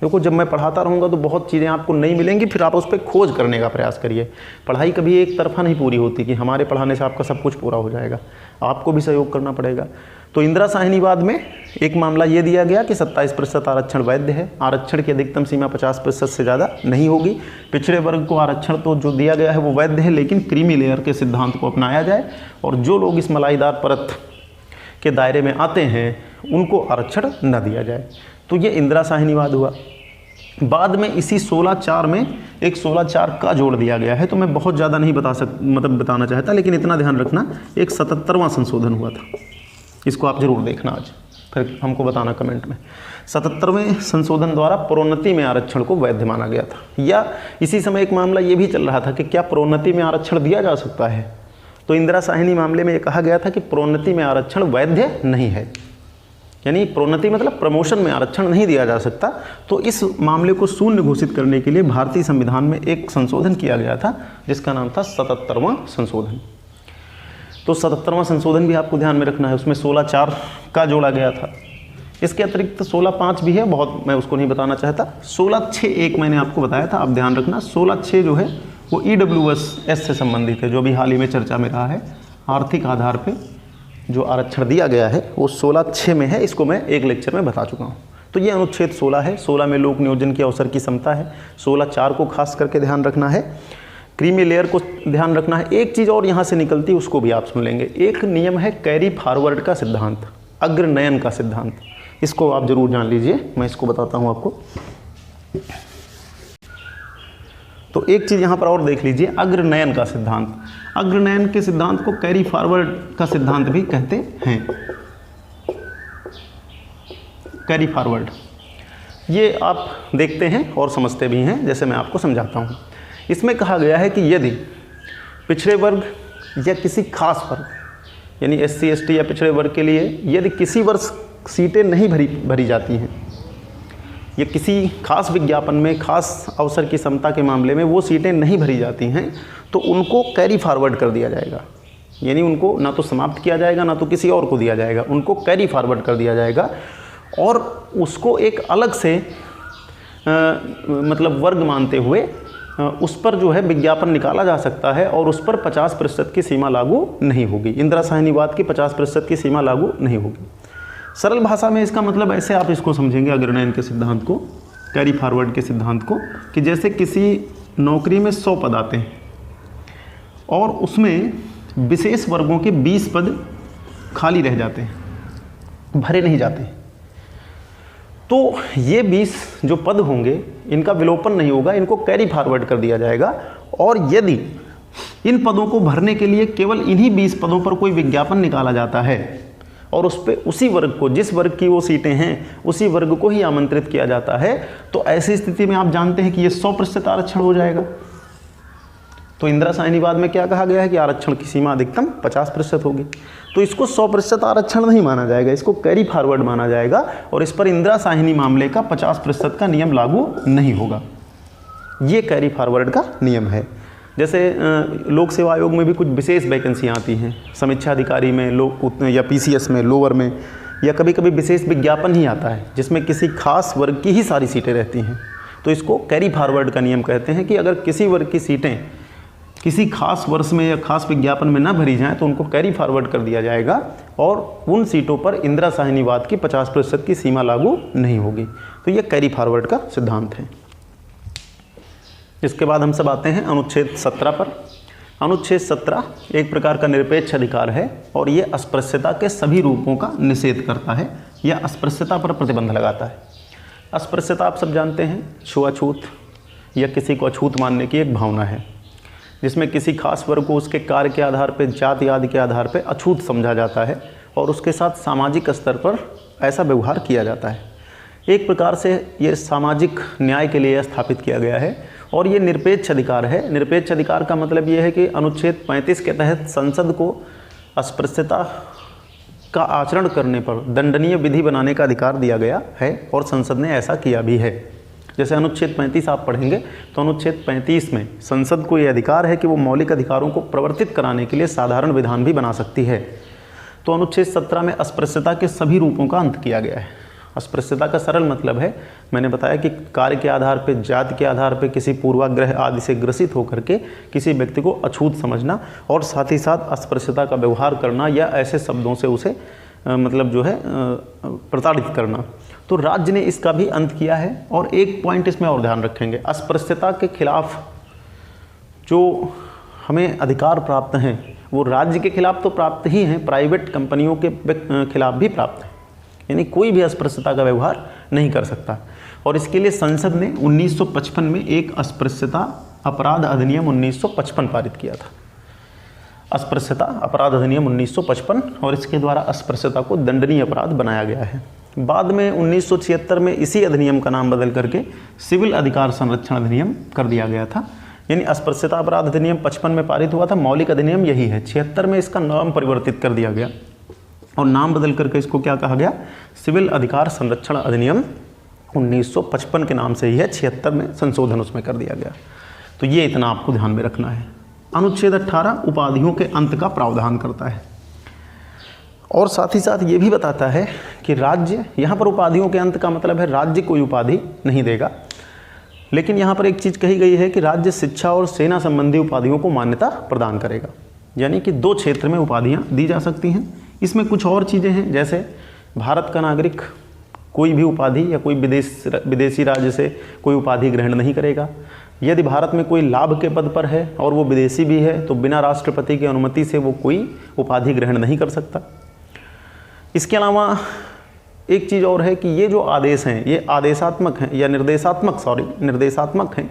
देखो जब मैं पढ़ाता रहूँगा तो बहुत चीज़ें आपको नहीं मिलेंगी, फिर आप उस पर खोज करने का प्रयास करिए। पढ़ाई कभी एक तरफा नहीं पूरी होती कि हमारे पढ़ाने से आपका सब कुछ पूरा हो जाएगा, आपको भी सहयोग करना पड़ेगा। तो इंदिरा साहनीवाद में एक मामला ये दिया गया कि 27% आरक्षण वैध है, आरक्षण की अधिकतम सीमा 50% से ज़्यादा नहीं होगी। पिछड़े वर्ग को आरक्षण तो जो दिया गया है वो वैध है, लेकिन क्रीमी लेयर के सिद्धांत को अपनाया जाए और जो लोग इस मलाईदार परत के दायरे में आते हैं उनको आरक्षण न दिया जाए। तो ये इंदिरा साहनीवाद हुआ। बाद में इसी 16(4) में एक 16(4) का जोड़ दिया गया है, तो मैं बहुत ज़्यादा नहीं बताना चाहता, लेकिन इतना ध्यान रखना एक 77वां संशोधन हुआ था, इसको आप जरूर देखना आज, फिर हमको बताना कमेंट में। 77वें संशोधन द्वारा प्रोन्नति में आरक्षण को वैध माना गया था। या इसी समय एक मामला ये भी चल रहा था कि क्या प्रोन्नति में आरक्षण दिया जा सकता है, तो इंदिरा साहनी मामले में ये कहा गया था कि प्रोन्नति में आरक्षण वैध नहीं है, यानी प्रोन्नति मतलब प्रमोशन में आरक्षण नहीं दिया जा सकता। तो इस मामले को शून्य घोषित करने के लिए भारतीय संविधान में एक संशोधन किया गया था जिसका नाम था 77वां संशोधन। तो 77वां संशोधन भी आपको ध्यान में रखना है, उसमें 16(4) का जोड़ा गया था। इसके अतिरिक्त 16(5) भी है, बहुत मैं उसको नहीं बताना चाहता। 16(6)(1) मैंने आपको बताया था, आप ध्यान रखना। 16(6) जो है वो EWS से संबंधित है, जो भी हाल ही में चर्चा में रहा है। आर्थिक आधार पे जो आरक्षण दिया गया है वो 16(6) में है, इसको मैं एक लेक्चर में बता चुका हूँ। तो ये अनुच्छेद 16 है। 16 में लोक नियोजन के अवसर की समता है। 16(4) को खास करके ध्यान रखना है। क्रीमी लेयर को ध्यान रखना है। एक चीज़ और यहाँ से निकलती है, उसको भी आप सुन लेंगे। एक नियम है कैरी फॉरवर्ड का सिद्धांत, अग्रनयन का सिद्धांत, इसको आप जरूर जान लीजिए, मैं इसको बताता हूँ आपको। तो एक चीज़ यहाँ पर और देख लीजिए, अग्रनयन का सिद्धांत। अग्रनयन के सिद्धांत को कैरी फॉरवर्ड का सिद्धांत भी कहते हैं। कैरी फॉरवर्ड ये आप देखते हैं और समझते भी हैं, जैसे मैं आपको समझाता हूँ। इसमें कहा गया है कि यदि पिछड़े वर्ग या किसी खास वर्ग यानी SC ST या पिछड़े वर्ग के लिए यदि किसी वर्ष सीटें नहीं भरी जाती हैं या किसी खास विज्ञापन में खास अवसर की समता के मामले में वो सीटें नहीं भरी जाती हैं, तो उनको कैरी फॉरवर्ड कर दिया जाएगा। यानी उनको ना तो समाप्त किया जाएगा ना तो किसी और को दिया जाएगा, उनको कैरी फॉरवर्ड कर दिया जाएगा और उसको एक अलग से मतलब वर्ग मानते हुए उस पर जो है विज्ञापन निकाला जा सकता है और उस पर 50% की सीमा लागू नहीं होगी। इंदिरा साहनीवाद की 50% की सीमा लागू नहीं होगी। सरल भाषा में इसका मतलब ऐसे आप इसको समझेंगे, अग्रनयन के सिद्धांत को, कैरी फॉरवर्ड के सिद्धांत को, कि जैसे किसी नौकरी में 100 पद आते हैं और उसमें विशेष वर्गों के 20 पद खाली रह जाते हैं, भरे नहीं जाते, तो ये 20 जो पद होंगे इनका विलोपन नहीं होगा, इनको कैरी फॉरवर्ड कर दिया जाएगा। और यदि इन पदों को भरने के लिए केवल इन्हीं 20 पदों पर कोई विज्ञापन निकाला जाता है और उस पर उसी वर्ग को, जिस वर्ग की वो सीटें हैं उसी वर्ग को ही आमंत्रित किया जाता है, तो ऐसी स्थिति में आप जानते हैं कि ये 100% आरक्षण हो जाएगा। तो इंदिरा साहनीवाद में क्या कहा गया है कि आरक्षण की सीमा अधिकतम 50% होगी। तो इसको 100% आरक्षण नहीं माना जाएगा, इसको कैरी फॉरवर्ड माना जाएगा और इस पर इंदिरा साहनी मामले का 50% का नियम लागू नहीं होगा। ये कैरी फॉरवर्ड का नियम है। जैसे लोक सेवा आयोग में भी कुछ विशेष वैकेंसियाँ आती हैं, समीक्षा अधिकारी में, या PCS में, लोअर में, या कभी कभी विशेष विज्ञापन ही आता है जिसमें किसी खास वर्ग की ही सारी सीटें रहती हैं। तो इसको कैरी फॉरवर्ड का नियम कहते हैं कि अगर किसी वर्ग की सीटें किसी खास वर्ष में या खास विज्ञापन में ना भरी जाएं तो उनको कैरी फॉरवर्ड कर दिया जाएगा और उन सीटों पर इंदिरा साहनीवाद की 50% की सीमा लागू नहीं होगी। तो ये कैरी फॉरवर्ड का सिद्धांत है। इसके बाद हम सब आते हैं अनुच्छेद 17 पर। अनुच्छेद 17 एक प्रकार का निरपेक्ष अधिकार है और ये अस्पृश्यता के सभी रूपों का निषेध करता है या अस्पृश्यता पर प्रतिबंध लगाता है। अस्पृश्यता आप सब जानते हैं, छुआछूत या किसी को अछूत मानने की एक भावना है जिसमें किसी खास वर्ग को उसके कार्य के आधार पर, जाति आदि के आधार पर अछूत समझा जाता है और उसके साथ सामाजिक स्तर पर ऐसा व्यवहार किया जाता है। एक प्रकार से ये सामाजिक न्याय के लिए स्थापित किया गया है और ये निरपेक्ष अधिकार है। निरपेक्ष अधिकार का मतलब ये है कि अनुच्छेद 35 के तहत संसद को अस्पृश्यता का आचरण करने पर दंडनीय विधि बनाने का अधिकार दिया गया है और संसद ने ऐसा किया भी है। जैसे अनुच्छेद 35 आप पढ़ेंगे तो अनुच्छेद 35 में संसद को ये अधिकार है कि वो मौलिक अधिकारों को प्रवर्तित कराने के लिए साधारण विधान भी बना सकती है। तो अनुच्छेद 17 में अस्पृश्यता के सभी रूपों का अंत किया गया है। अस्पृश्यता का सरल मतलब है, मैंने बताया कि कार्य के आधार पर, जाति के आधार पर, किसी पूर्वाग्रह आदि से ग्रसित होकर के किसी व्यक्ति को अछूत समझना और साथ ही साथ अस्पृश्यता का व्यवहार करना या ऐसे शब्दों से उसे मतलब जो है प्रताड़ित करना। तो राज्य ने इसका भी अंत किया है। और एक पॉइंट इसमें और ध्यान रखेंगे, अस्पृश्यता के खिलाफ जो हमें अधिकार प्राप्त हैं वो राज्य के खिलाफ तो प्राप्त ही हैं, प्राइवेट कंपनियों के खिलाफ भी प्राप्त हैं। यानी कोई भी अस्पृश्यता का व्यवहार नहीं कर सकता। और इसके लिए संसद ने 1955 में एक अस्पृश्यता अपराध अधिनियम 1955 पारित किया था। अस्पृश्यता अपराध अधिनियम 1955, और इसके द्वारा अस्पृश्यता को दंडनीय अपराध बनाया गया है। बाद में 1976 में इसी अधिनियम का नाम बदल करके सिविल अधिकार संरक्षण अधिनियम कर दिया गया था। यानी अस्पृश्यता अपराध अधिनियम 55 में पारित हुआ था, मौलिक अधिनियम यही है। 76 में इसका नाम परिवर्तित कर दिया गया और नाम बदल करके इसको क्या कहा गया, सिविल अधिकार संरक्षण अधिनियम 1955 के नाम से ही है। 76 में संशोधन उसमें कर दिया गया। तो ये इतना आपको ध्यान में रखना है। अनुच्छेद 18 उपाधियों के अंत का प्रावधान करता है और साथ ही साथ ये भी बताता है कि राज्य, यहाँ पर उपाधियों के अंत का मतलब है राज्य कोई उपाधि नहीं देगा, लेकिन यहाँ पर एक चीज़ कही गई है कि राज्य शिक्षा और सेना संबंधी उपाधियों को मान्यता प्रदान करेगा। यानी कि 2 क्षेत्र में उपाधियाँ दी जा सकती हैं। इसमें कुछ और चीज़ें हैं, जैसे भारत का नागरिक कोई भी उपाधि या कोई विदेशी राज्य से कोई उपाधि ग्रहण नहीं करेगा। यदि भारत में कोई लाभ के पद पर है और वो विदेशी भी है तो बिना राष्ट्रपति की अनुमति से वो कोई उपाधि ग्रहण नहीं कर सकता। इसके अलावा एक चीज़ और है कि ये जो आदेश हैं ये आदेशात्मक हैं या निर्देशात्मक हैं।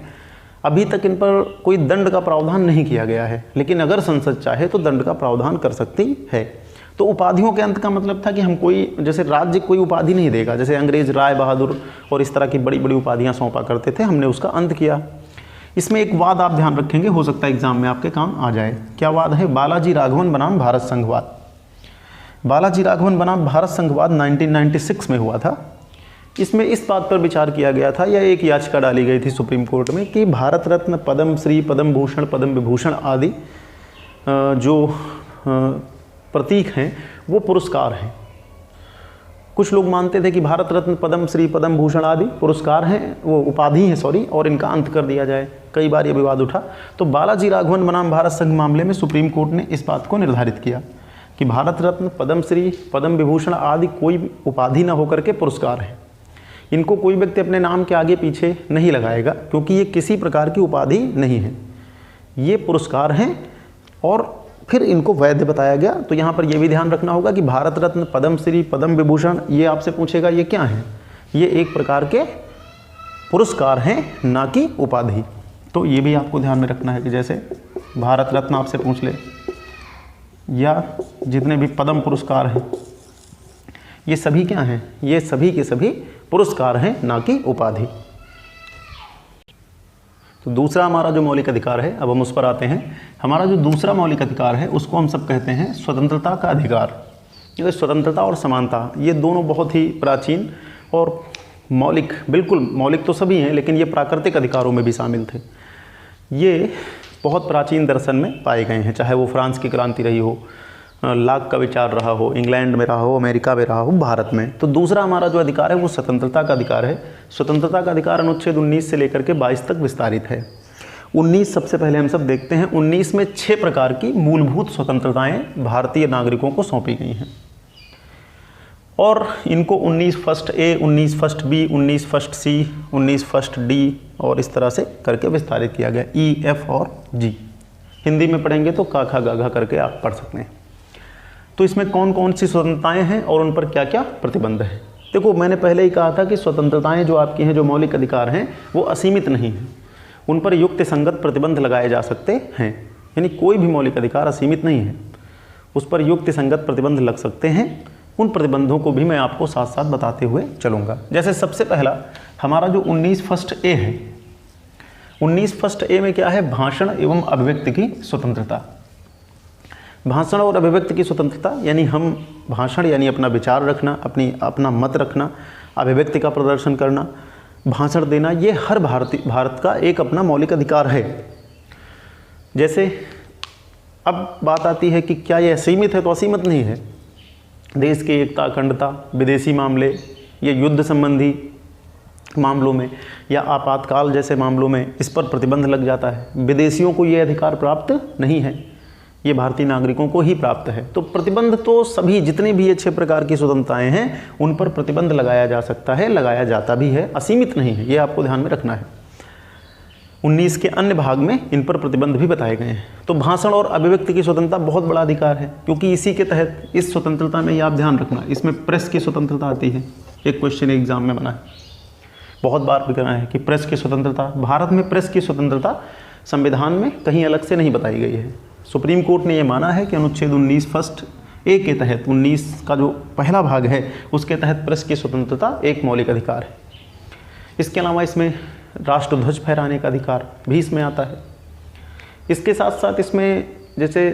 अभी तक इन पर कोई दंड का प्रावधान नहीं किया गया है, लेकिन अगर संसद चाहे तो दंड का प्रावधान कर सकती है। तो उपाधियों के अंत का मतलब था कि हम कोई, जैसे राज्य कोई उपाधि नहीं देगा, जैसे अंग्रेज राय बहादुर और इस तरह की बड़ी बड़ी उपाधियाँ सौंपा करते थे, हमने उसका अंत किया। इसमें एक वाद आप ध्यान रखेंगे, हो सकता है एग्जाम में आपके काम आ जाए। क्या वाद है? बालाजी राघवन बनाम भारत संघवाद। बालाजी राघवन बनाम भारत संघवाद 1996 में हुआ था। इसमें इस बात पर विचार किया गया था या एक याचिका डाली गई थी सुप्रीम कोर्ट में कि भारत रत्न, पद्म श्री, पद्म भूषण, पद्म विभूषण आदि जो प्रतीक हैं वो पुरस्कार हैं। कुछ लोग मानते थे कि भारत रत्न, पद्म श्री, पद्म भूषण आदि पुरस्कार हैं, वो उपाधि हैं और इनका अंत कर दिया जाए। कई बार ये विवाद उठा। तो बालाजी राघवन बनाम भारत संघ मामले में सुप्रीम कोर्ट ने इस बात को निर्धारित किया कि भारत रत्न, पद्म श्री, पद्म विभूषण आदि कोई उपाधि न होकर के पुरस्कार हैं। इनको कोई व्यक्ति अपने नाम के आगे पीछे नहीं लगाएगा क्योंकि ये किसी प्रकार की उपाधि नहीं है, ये पुरस्कार हैं और फिर इनको वैध बताया गया। तो यहाँ पर यह भी ध्यान रखना होगा कि भारत रत्न, पद्म श्री, पद्म विभूषण, ये आपसे पूछेगा ये क्या है, ये एक प्रकार के पुरस्कार हैं, ना कि उपाधि। तो ये भी आपको ध्यान में रखना है कि जैसे भारत रत्न आपसे पूछ ले या जितने भी पद्म पुरस्कार हैं ये सभी क्या हैं, ये सभी के सभी पुरस्कार हैं, ना कि उपाधि। तो दूसरा हमारा जो मौलिक अधिकार है, अब हम उस पर आते हैं। हमारा जो दूसरा मौलिक अधिकार है उसको हम सब कहते हैं स्वतंत्रता का अधिकार। ये स्वतंत्रता और समानता, ये दोनों बहुत ही प्राचीन और मौलिक, बिल्कुल मौलिक तो सभी हैं लेकिन ये प्राकृतिक अधिकारों में भी शामिल थे। ये बहुत प्राचीन दर्शन में पाए गए हैं, चाहे वो फ्रांस की क्रांति रही हो, लाक का विचार रहा हो, इंग्लैंड में रहा हो, अमेरिका में रहा हो, भारत में। तो दूसरा हमारा जो अधिकार है वो स्वतंत्रता का अधिकार है। स्वतंत्रता का अधिकार अनुच्छेद 19 से लेकर के 22 तक विस्तारित है। 19 सबसे पहले हम सब देखते हैं। 19 में 6 प्रकार की मूलभूत स्वतंत्रताएं भारतीय नागरिकों को सौंपी गई हैं और इनको 19 first A, 19 first B, 19 first C, 19 first D और इस तरह से करके विस्तारित किया गया। ई, एफ और जी। हिंदी में पढ़ेंगे तो का, खा, गा, घा करके आप पढ़ सकते हैं। तो इसमें कौन कौन सी स्वतंत्रताएं हैं और उन पर क्या क्या प्रतिबंध है। देखो, मैंने पहले ही कहा था कि स्वतंत्रताएं जो आपकी हैं, जो मौलिक अधिकार हैं, वो असीमित नहीं हैं, उन पर युक्त संगत प्रतिबंध लगाए जा सकते हैं। यानी कोई भी मौलिक अधिकार असीमित नहीं है, उस पर युक्त संगत प्रतिबंध लग सकते हैं। उन प्रतिबंधों को भी मैं आपको साथ साथ बताते हुए चलूँगा। जैसे सबसे पहला हमारा जो 19 फर्स्ट ए है, 19 फर्स्ट ए में क्या है, भाषण एवं अभिव्यक्ति की स्वतंत्रता। भाषण और अभिव्यक्ति की स्वतंत्रता यानी हम भाषण यानी अपना विचार रखना, अपना मत रखना, अभिव्यक्ति का प्रदर्शन करना, भाषण देना, ये हर भारत का एक अपना मौलिक अधिकार है। जैसे अब बात आती है कि क्या यह सीमित है, तो असीमित नहीं है। देश की एकता, अखंडता, विदेशी मामले या युद्ध संबंधी मामलों में या आपातकाल जैसे मामलों में इस पर प्रतिबंध लग जाता है। विदेशियों को ये अधिकार प्राप्त नहीं है, ये भारतीय नागरिकों को ही प्राप्त है। तो प्रतिबंध तो सभी जितने भी 6 प्रकार की स्वतंत्रताएं हैं उन पर प्रतिबंध लगाया जा सकता है, लगाया जाता भी है, असीमित नहीं है, ये आपको ध्यान में रखना है। 19 के अन्य भाग में इन पर प्रतिबंध भी बताए गए हैं। तो भाषण और अभिव्यक्ति की स्वतंत्रता बहुत बड़ा अधिकार है, क्योंकि इसी के तहत इस स्वतंत्रता में ये आप ध्यान रखना, इसमें प्रेस की स्वतंत्रता आती है। एक क्वेश्चन एग्जाम में बना है, बहुत बार भी करना है कि प्रेस की स्वतंत्रता, भारत में प्रेस की स्वतंत्रता संविधान में कहीं अलग से नहीं बताई गई है। सुप्रीम कोर्ट ने यह माना है कि अनुच्छेद 19 फर्स्ट ए के तहत 19 का जो पहला भाग है उसके तहत प्रेस की स्वतंत्रता एक मौलिक अधिकार है। इसके अलावा इसमें राष्ट्रध्वज फहराने का अधिकार भी इसमें आता है। इसके साथ साथ इसमें जैसे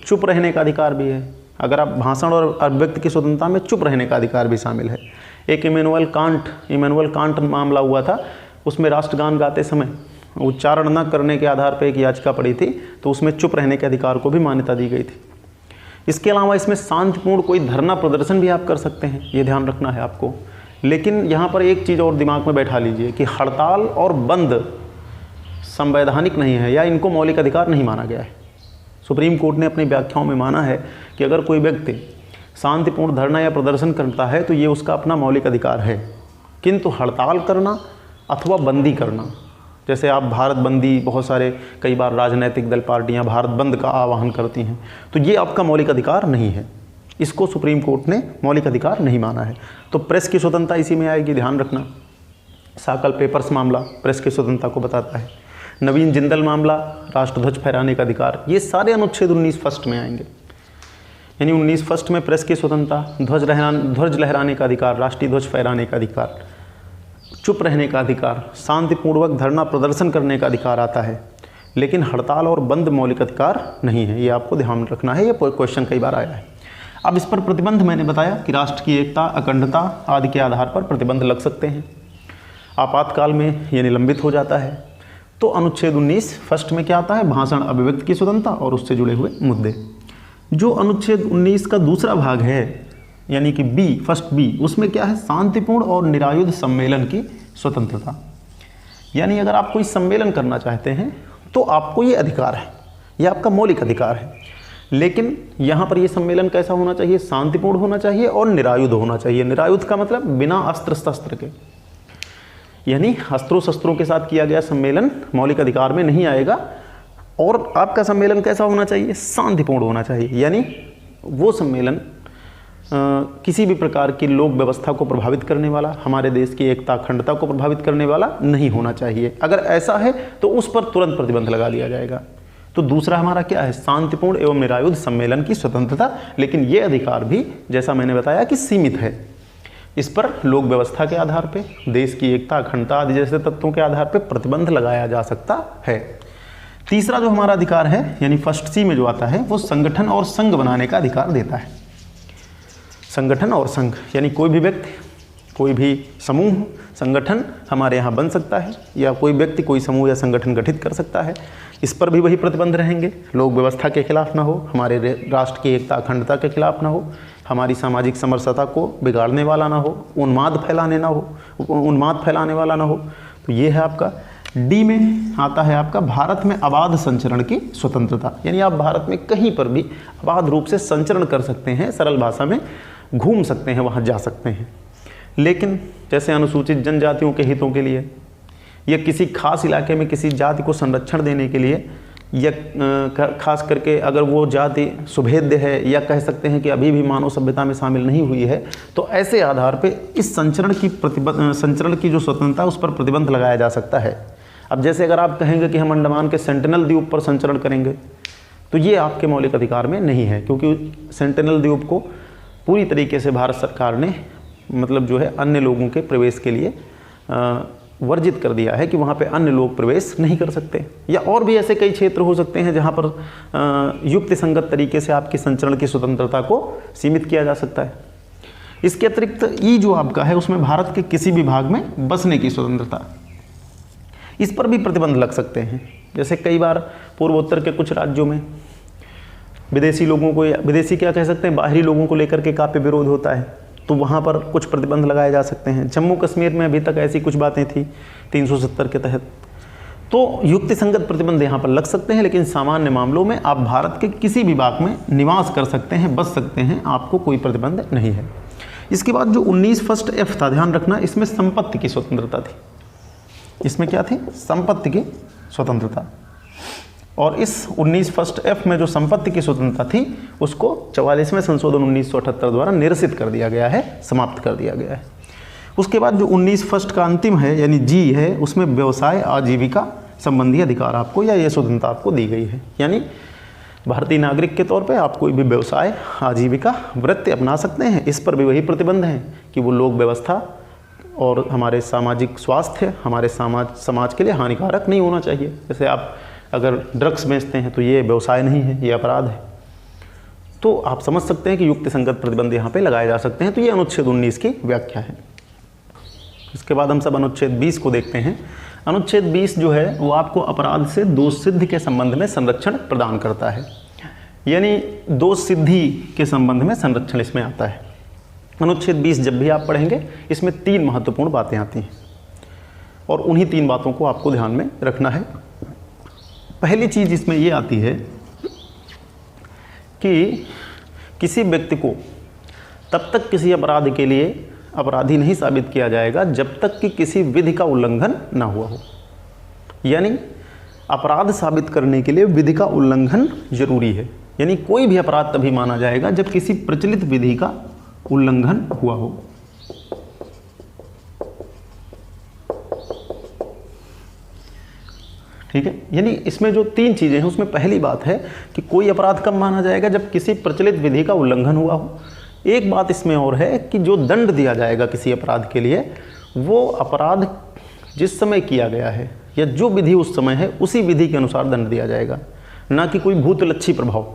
चुप रहने का अधिकार भी है। अगर आप भाषण और अभिव्यक्ति की स्वतंत्रता में चुप रहने का अधिकार भी शामिल है। एक इमैनुअल कांट मामला हुआ था, उसमें राष्ट्रगान गाते समय उच्चारण न करने के आधार पर एक याचिका पड़ी थी, तो उसमें चुप रहने के अधिकार को भी मान्यता दी गई थी। इसके अलावा इसमें शांतिपूर्ण कोई धरना प्रदर्शन भी आप कर सकते हैं, ये ध्यान रखना है आपको। लेकिन यहाँ पर एक चीज़ और दिमाग में बैठा लीजिए कि हड़ताल और बंद संवैधानिक नहीं है या इनको मौलिक अधिकार नहीं माना गया है। सुप्रीम कोर्ट ने अपनी व्याख्याओं में माना है कि अगर कोई व्यक्ति शांतिपूर्ण धरना या प्रदर्शन करता है तो ये उसका अपना मौलिक अधिकार है, किंतु हड़ताल करना अथवा बंदी करना, जैसे आप भारत बंदी, बहुत सारे कई बार राजनीतिक दल पार्टियां भारत बंद का आह्वान करती हैं, तो ये आपका मौलिक अधिकार नहीं है। इसको सुप्रीम कोर्ट ने मौलिक अधिकार नहीं माना है। तो प्रेस की स्वतंत्रता इसी में आएगी, ध्यान रखना। साकल पेपर्स मामला प्रेस की स्वतंत्रता को बताता है। नवीन जिंदल मामला, राष्ट्रध्वज फहराने का अधिकार, ये सारे अनुच्छेद 19 फर्स्ट में आएंगे। यानी 19 फर्स्ट में प्रेस की स्वतंत्रता, ध्वज लहराने का अधिकार, राष्ट्रीय ध्वज फहराने का अधिकार, चुप रहने का अधिकार, शांतिपूर्वक धरना प्रदर्शन करने का अधिकार आता है, लेकिन हड़ताल और बंद मौलिक अधिकार नहीं है। ये आपको ध्यान रखना है, ये क्वेश्चन कई बार आया है। अब इस पर प्रतिबंध मैंने बताया कि राष्ट्र की एकता, अखंडता आदि के आधार पर प्रतिबंध लग सकते हैं। आपातकाल में ये निलंबित हो जाता है। तो अनुच्छेद 19 फर्स्ट में क्या आता है, भाषण अभिव्यक्ति की स्वतंत्रता और उससे जुड़े हुए मुद्दे। जो अनुच्छेद 19 का दूसरा भाग है यानी कि बी, फर्स्ट बी, उसमें क्या है, शांतिपूर्ण और निरायुध सम्मेलन की स्वतंत्रता। यानी अगर आप कोई सम्मेलन करना चाहते हैं तो आपको ये अधिकार है, ये आपका मौलिक अधिकार है। लेकिन यहाँ पर ये सम्मेलन कैसा होना चाहिए, शांतिपूर्ण होना चाहिए और निरायुध होना चाहिए। निरायुध का मतलब बिना अस्त्र शस्त्र के, यानी अस्त्रों शस्त्रों के साथ किया गया सम्मेलन मौलिक अधिकार में नहीं आएगा। और आपका सम्मेलन कैसा होना चाहिए, शांतिपूर्ण होना चाहिए। यानी वो सम्मेलन किसी भी प्रकार की लोक व्यवस्था को प्रभावित करने वाला, हमारे देश की एकता अखंडता को प्रभावित करने वाला नहीं होना चाहिए। अगर ऐसा है तो उस पर तुरंत प्रतिबंध लगा दिया जाएगा। तो दूसरा हमारा क्या है, शांतिपूर्ण एवं निरायुध सम्मेलन की स्वतंत्रता। लेकिन ये अधिकार भी जैसा मैंने बताया कि सीमित है। इस पर लोक व्यवस्था के आधार पे, देश की एकता अखंडता आदि जैसे तत्वों के आधार पे प्रतिबंध लगाया जा सकता है। तीसरा जो हमारा अधिकार है यानी फर्स्ट सी में जो आता है, वो संगठन और संघ बनाने का अधिकार देता है। संगठन और संघ यानी कोई भी व्यक्ति, कोई भी समूह, संगठन हमारे यहाँ बन सकता है, या कोई व्यक्ति कोई समूह या संगठन गठित कर सकता है। इस पर भी वही प्रतिबंध रहेंगे, लोक व्यवस्था के खिलाफ ना हो, हमारे राष्ट्र की एकता अखंडता के खिलाफ ना हो, हमारी सामाजिक समरसता को बिगाड़ने वाला ना हो, उन्माद फैलाने वाला ना हो। तो ये है आपका। डी में आता है आपका भारत में अबाध संचरण की स्वतंत्रता। यानी आप भारत में कहीं पर भी अबाध रूप से संचरण कर सकते हैं, सरल भाषा में घूम सकते हैं, वहाँ जा सकते हैं। लेकिन जैसे अनुसूचित जनजातियों के हितों के लिए या किसी खास इलाके में किसी जाति को संरक्षण देने के लिए, या खास करके अगर वो जाति सुभेद्य है या कह सकते हैं कि अभी भी मानव सभ्यता में शामिल नहीं हुई है, तो ऐसे आधार पे इस संचरण की जो स्वतंत्रता उस पर प्रतिबंध लगाया जा सकता है। अब जैसे अगर आप कहेंगे कि हम अंडमान के सेंटिनल द्वीप पर संचरण करेंगे, तो ये आपके मौलिक अधिकार में नहीं है, क्योंकि सेंटिनल द्वीप को पूरी तरीके से भारत सरकार ने मतलब जो है अन्य लोगों के प्रवेश के लिए वर्जित कर दिया है कि वहाँ पे अन्य लोग प्रवेश नहीं कर सकते। या और भी ऐसे कई क्षेत्र हो सकते हैं जहाँ पर युक्ति संगत तरीके से आपकी संचरण की स्वतंत्रता को सीमित किया जा सकता है। इसके अतिरिक्त ई जो आपका है उसमें भारत के किसी भी भाग में बसने की स्वतंत्रता, इस पर भी प्रतिबंध लग सकते हैं। जैसे कई बार पूर्वोत्तर के कुछ राज्यों में विदेशी लोगों को, विदेशी क्या कह सकते हैं, बाहरी लोगों को लेकर के काफ़ी विरोध होता है, तो वहाँ पर कुछ प्रतिबंध लगाए जा सकते हैं। जम्मू कश्मीर में अभी तक ऐसी कुछ बातें थी 370 के तहत, तो युक्ति संगत प्रतिबंध यहाँ पर लग सकते हैं। लेकिन सामान्य मामलों में आप भारत के किसी भी भाग में निवास कर सकते हैं, बस सकते हैं, आपको कोई प्रतिबंध नहीं है। इसके बाद जो 19 फर्स्ट एफ था, ध्यान रखना, इसमें संपत्ति की स्वतंत्रता थी। इसमें क्या थी? संपत्ति की स्वतंत्रता। और इस 19 फर्स्ट एफ में जो संपत्ति की स्वतंत्रता थी उसको 44वें संशोधन 1978 द्वारा निरसित कर दिया गया है, समाप्त कर दिया गया है। उसके बाद जो 19 फर्स्ट का अंतिम है यानी जी है, उसमें व्यवसाय आजीविका संबंधी अधिकार आपको या ये स्वतंत्रता आपको दी गई है। यानी भारतीय नागरिक के तौर पे आप कोई भी व्यवसाय आजीविका वृत्ति अपना सकते हैं। इस पर भी वही प्रतिबंध है कि वो लोक व्यवस्था और हमारे सामाजिक स्वास्थ्य, हमारे समाज के लिए हानिकारक नहीं होना चाहिए। जैसे आप अगर ड्रग्स बेचते हैं तो ये व्यवसाय नहीं है, ये अपराध है। तो आप समझ सकते हैं कि युक्ति संगत प्रतिबंध यहाँ पे लगाए जा सकते हैं। तो ये अनुच्छेद 19 की व्याख्या है। इसके बाद हम सब अनुच्छेद 20 को देखते हैं। अनुच्छेद 20 जो है वो आपको अपराध से दोष सिद्धि के संबंध में संरक्षण प्रदान करता है। यानी दोष सिद्धि के संबंध में संरक्षण इसमें आता है। अनुच्छेद 20 जब भी आप पढ़ेंगे इसमें 3 महत्वपूर्ण बातें आती हैं और उन्हीं 3 बातों को आपको ध्यान में रखना है। पहली चीज़ इसमें ये आती है कि किसी व्यक्ति को तब तक किसी अपराध के लिए अपराधी नहीं साबित किया जाएगा जब तक कि किसी विधि का उल्लंघन ना हुआ हो। यानी अपराध साबित करने के लिए विधि का उल्लंघन जरूरी है। यानी कोई भी अपराध तभी माना जाएगा जब किसी प्रचलित विधि का उल्लंघन हुआ हो। ठीक है, यानी इसमें जो 3 चीज़ें हैं उसमें पहली बात है कि कोई अपराध कब माना जाएगा? जब किसी प्रचलित विधि का उल्लंघन हुआ हो। एक बात इसमें और है कि जो दंड दिया जाएगा किसी अपराध के लिए, वो अपराध जिस समय किया गया है या जो विधि उस समय है उसी विधि के अनुसार दंड दिया जाएगा, ना कि कोई भूतलक्षी प्रभाव।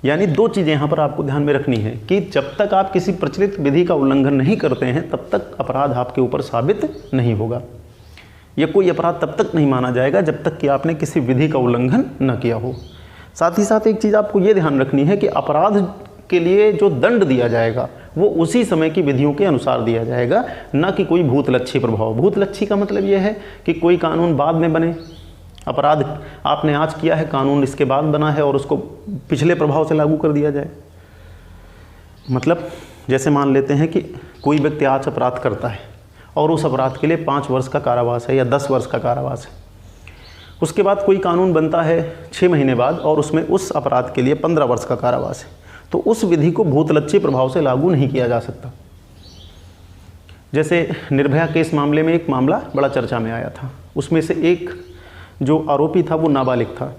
यानी 2 चीज़ें यहाँ पर आपको ध्यान में रखनी है कि जब तक आप किसी प्रचलित विधि का उल्लंघन नहीं करते हैं तब तक अपराध आपके ऊपर साबित नहीं होगा। यह कोई अपराध तब तक नहीं माना जाएगा जब तक कि आपने किसी विधि का उल्लंघन न किया हो। साथ ही साथ एक चीज़ आपको ये ध्यान रखनी है कि अपराध के लिए जो दंड दिया जाएगा वो उसी समय की विधियों के अनुसार दिया जाएगा, ना कि कोई भूतलक्षी प्रभाव। भूतलक्षी का मतलब ये है कि कोई कानून बाद में बने, अपराध आपने आज किया है, कानून इसके बाद बना है और उसको पिछले प्रभाव से लागू कर दिया जाए। मतलब जैसे मान लेते हैं कि कोई व्यक्ति आज अपराध करता है और उस अपराध के लिए 5 वर्ष का कारावास है या 10 वर्ष का कारावास है। उसके बाद कोई कानून बनता है 6 महीने बाद और उसमें उस अपराध के लिए 15 वर्ष का कारावास है, तो उस विधि को भूतलक्षी प्रभाव से लागू नहीं किया जा सकता। जैसे निर्भया केस मामले में एक मामला बड़ा चर्चा में आया था, उसमें से एक जो आरोपी था वो नाबालिग था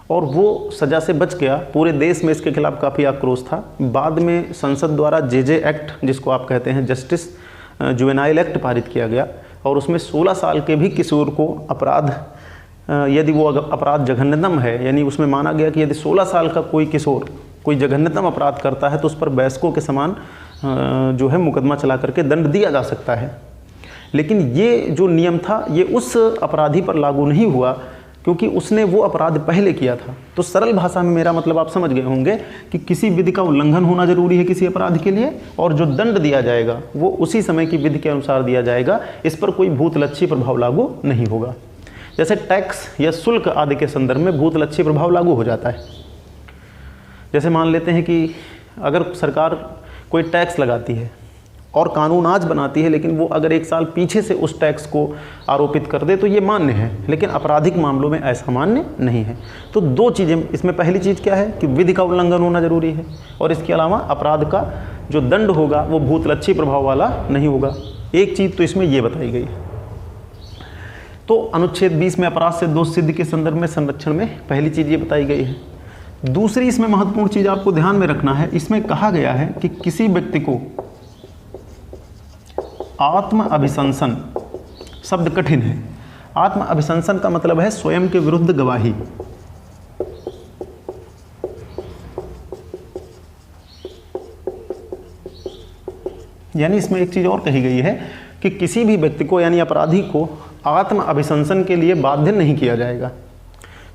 और वो सज़ा से बच गया। पूरे देश में इसके खिलाफ काफ़ी आक्रोश था। बाद में संसद द्वारा जे एक्ट, जिसको आप कहते हैं जस्टिस जुवेनाइल एक्ट, पारित किया गया और उसमें 16 साल के भी किशोर को अपराध, यदि वो अपराध जघन्यतम है, यानी उसमें माना गया कि यदि 16 साल का कोई किशोर कोई जघन्यतम अपराध करता है तो उस पर वयस्कों के समान जो है मुकदमा चला करके दंड दिया जा सकता है। लेकिन ये जो नियम था ये उस अपराधी पर लागू नहीं हुआ क्योंकि उसने वो अपराध पहले किया था। तो सरल भाषा में मेरा मतलब आप समझ गए होंगे कि किसी विधि का उल्लंघन होना जरूरी है किसी अपराध के लिए, और जो दंड दिया जाएगा वो उसी समय की विधि के अनुसार दिया जाएगा। इस पर कोई भूतलक्षी प्रभाव लागू नहीं होगा। जैसे टैक्स या शुल्क आदि के संदर्भ में भूतलक्षी प्रभाव लागू हो जाता है। जैसे मान लेते हैं कि अगर सरकार कोई टैक्स लगाती है और कानून आज बनाती है, लेकिन वो अगर 1 साल पीछे से उस टैक्स को आरोपित कर दे तो ये मान्य है, लेकिन आपराधिक मामलों में ऐसा मान्य नहीं है। तो 2 चीज़ें इसमें, पहली चीज़ क्या है कि विधि का उल्लंघन होना जरूरी है, और इसके अलावा अपराध का जो दंड होगा वो भूतलक्षी प्रभाव वाला नहीं होगा। एक चीज़ तो इसमें ये बताई गई। तो अनुच्छेद 20 में अपराध से दोष सिद्धि के संदर्भ में संरक्षण में पहली चीज़ ये बताई गई है। दूसरी इसमें महत्वपूर्ण चीज़ आपको ध्यान में रखना है, इसमें कहा गया है कि किसी व्यक्ति को आत्म अभिशंसन शब्द कठिन है। आत्म अभिशंसन का मतलब है स्वयं के विरुद्ध गवाही। यानी इसमें एक चीज़ और कही गई है कि किसी भी व्यक्ति को यानी अपराधी को आत्म अभिशंसन के लिए बाध्य नहीं किया जाएगा,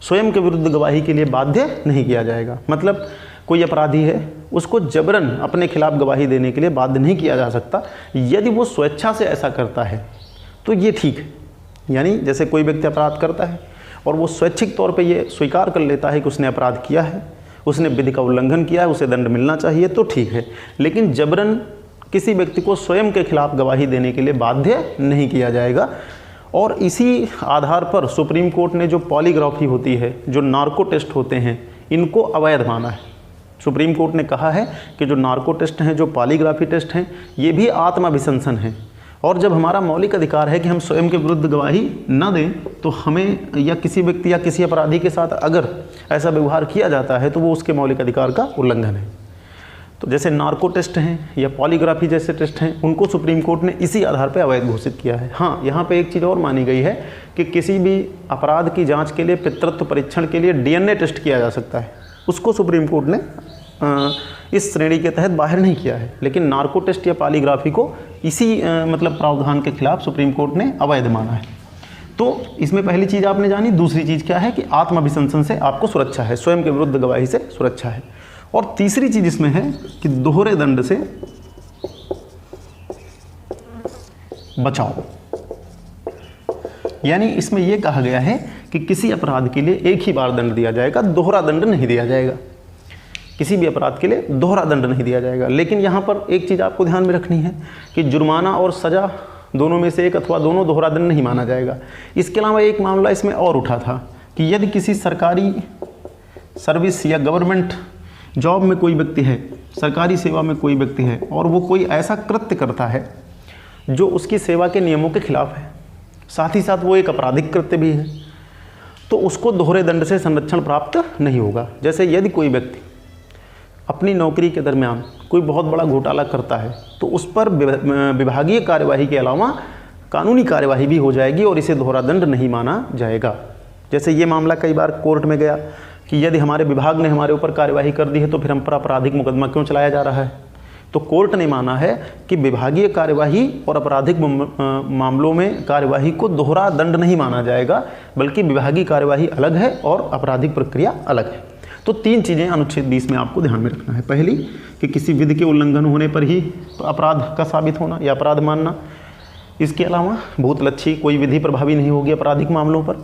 स्वयं के विरुद्ध गवाही के लिए बाध्य नहीं किया जाएगा। मतलब कोई अपराधी है, उसको जबरन अपने खिलाफ गवाही देने के लिए बाध्य नहीं किया जा सकता। यदि वो स्वेच्छा से ऐसा करता है तो ये ठीक है। यानी जैसे कोई व्यक्ति अपराध करता है और वो स्वैच्छिक तौर पे ये स्वीकार कर लेता है कि उसने अपराध किया है, उसने विधि का उल्लंघन किया है, उसे दंड मिलना चाहिए, तो ठीक है। लेकिन जबरन किसी व्यक्ति को स्वयं के खिलाफ गवाही देने के लिए बाध्य नहीं किया जाएगा। और इसी आधार पर सुप्रीम कोर्ट ने जो पॉलीग्राफी होती है, जो नार्को टेस्ट होते हैं, इनको अवैध माना है। सुप्रीम कोर्ट ने कहा है कि जो नार्को टेस्ट हैं, जो पॉलीग्राफी टेस्ट हैं, ये भी आत्म अभिशंसन है। और जब हमारा मौलिक अधिकार है कि हम स्वयं के विरुद्ध गवाही न दें, तो हमें या किसी व्यक्ति या किसी अपराधी के साथ अगर ऐसा व्यवहार किया जाता है तो वो उसके मौलिक अधिकार का उल्लंघन है। तो जैसे नार्को टेस्ट हैं या पॉलीग्राफी जैसे टेस्ट हैं, उनको सुप्रीम कोर्ट ने इसी आधार पर अवैध घोषित किया है। हाँ, यहाँ पे एक चीज़ और मानी गई है कि किसी भी अपराध की जांच के लिए, पितृत्व परीक्षण के लिए DNA टेस्ट किया जा सकता है। उसको सुप्रीम कोर्ट ने इस श्रेणी के तहत बाहर नहीं किया है। लेकिन नार्को टेस्ट या पॉलीग्राफी को इसी मतलब प्रावधान के खिलाफ सुप्रीम कोर्ट ने अवैध माना है। तो इसमें पहली चीज़ आपने जानी। दूसरी चीज़ क्या है कि आत्म अभिशंसन से आपको सुरक्षा है, स्वयं के विरुद्ध गवाही से सुरक्षा है। और तीसरी चीज़ इसमें है कि दोहरे दंड से बचाओ। यानी इसमें यह कहा गया है कि किसी अपराध के लिए एक ही बार दंड दिया जाएगा, दोहरा दंड नहीं दिया जाएगा। किसी भी अपराध के लिए दोहरा दंड नहीं दिया जाएगा। लेकिन यहाँ पर एक चीज़ आपको ध्यान में रखनी है कि जुर्माना और सज़ा दोनों में से एक अथवा दोनों दोहरा दंड नहीं माना जाएगा। इसके अलावा एक मामला इसमें और उठा था कि यदि किसी सरकारी सर्विस या गवर्नमेंट जॉब में कोई व्यक्ति है, सरकारी सेवा में कोई व्यक्ति है, और वो कोई ऐसा कृत्य करता है जो उसकी सेवा के नियमों के खिलाफ है, साथ ही साथ वो एक आपराधिक कृत्य भी है, तो उसको दोहरे दंड से संरक्षण प्राप्त नहीं होगा। जैसे यदि कोई व्यक्ति अपनी नौकरी के दरमियान कोई बहुत बड़ा घोटाला करता है तो उस पर विभागीय कार्यवाही के अलावा कानूनी कार्यवाही भी हो जाएगी और इसे दोहरा दंड नहीं माना जाएगा। जैसे ये मामला कई बार कोर्ट में गया कि यदि हमारे विभाग ने हमारे ऊपर कार्यवाही कर दी है तो फिर हम पर आपराधिक मुकदमा क्यों चलाया जा रहा है। तो कोर्ट ने माना है कि विभागीय कार्यवाही और आपराधिक मामलों में कार्यवाही को दोहरा दंड नहीं माना जाएगा, बल्कि विभागीय कार्यवाही अलग है और आपराधिक प्रक्रिया अलग है। तो तीन चीज़ें अनुच्छेद 20 में आपको ध्यान में रखना है। पहली कि किसी विधि के उल्लंघन होने पर ही अपराध का साबित होना या अपराध मानना। इसके अलावा भूतलक्षी कोई विधि प्रभावी नहीं होगी आपराधिक मामलों पर।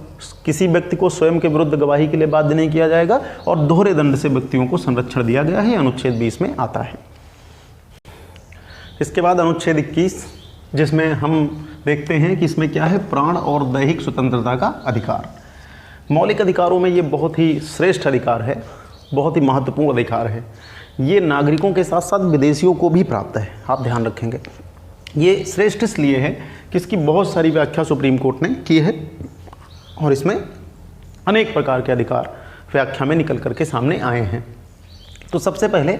किसी व्यक्ति को स्वयं के विरुद्ध गवाही के लिए बाध्य नहीं किया जाएगा और दोहरे दंड से व्यक्तियों को संरक्षण दिया गया है, अनुच्छेद 20 में आता है। इसके बाद अनुच्छेद 21, जिसमें हम देखते हैं कि इसमें क्या है, प्राण और दैहिक स्वतंत्रता का अधिकार। मौलिक अधिकारों में ये बहुत ही श्रेष्ठ अधिकार है, बहुत ही महत्वपूर्ण अधिकार है। ये नागरिकों के साथ साथ विदेशियों को भी प्राप्त है, आप ध्यान रखेंगे। ये श्रेष्ठ इसलिए है कि इसकी बहुत सारी व्याख्या सुप्रीम कोर्ट ने की है और इसमें अनेक प्रकार के अधिकार व्याख्या में निकल करके सामने आए हैं। तो सबसे पहले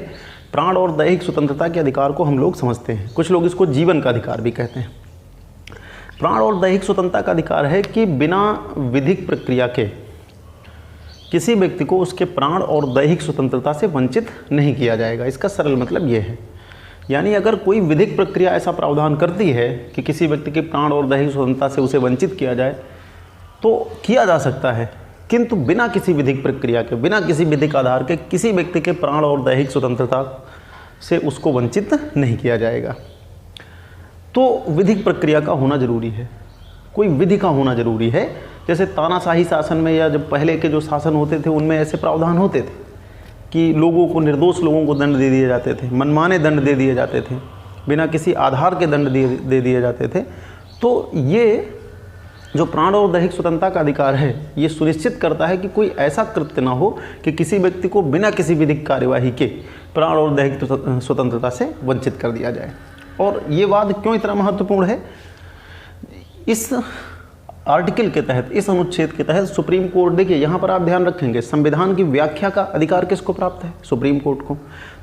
प्राण और दैहिक स्वतंत्रता के अधिकार को हम लोग समझते हैं। कुछ लोग इसको जीवन का अधिकार भी कहते हैं। प्राण और दैहिक स्वतंत्रता का अधिकार है कि बिना विधिक प्रक्रिया के किसी व्यक्ति को उसके प्राण और दैहिक स्वतंत्रता से वंचित नहीं किया जाएगा। इसका सरल मतलब ये है, यानी अगर कोई विधिक प्रक्रिया ऐसा प्रावधान करती है कि किसी व्यक्ति के प्राण और दैहिक स्वतंत्रता से उसे वंचित किया जाए तो किया जा सकता है, किंतु बिना किसी विधिक प्रक्रिया के, बिना किसी विधिक आधार के किसी व्यक्ति के प्राण और दैहिक स्वतंत्रता से उसको वंचित नहीं किया जाएगा। तो विधिक प्रक्रिया का होना जरूरी है, कोई विधि का होना जरूरी है। जैसे तानाशाही शासन में या जब पहले के जो शासन होते थे उनमें ऐसे प्रावधान होते थे कि लोगों को, निर्दोष लोगों को दंड दे दिए जाते थे, मनमाने दंड दे दिए जाते थे, बिना किसी आधार के दंड दे दिए जाते थे। तो ये जो प्राण और दैहिक स्वतंत्रता का अधिकार है, ये सुनिश्चित करता है कि कोई ऐसा कृत्य ना हो कि किसी व्यक्ति को बिना किसी विधिक कार्यवाही के प्राण और दैहिक स्वतंत्रता से वंचित कर दिया जाए। और ये वाद क्यों इतना महत्वपूर्ण है, इस आर्टिकल के तहत, इस अनुच्छेद के तहत सुप्रीम कोर्ट, देखिए यहाँ पर आप ध्यान रखेंगे, संविधान की व्याख्या का अधिकार किसको प्राप्त है, सुप्रीम कोर्ट को।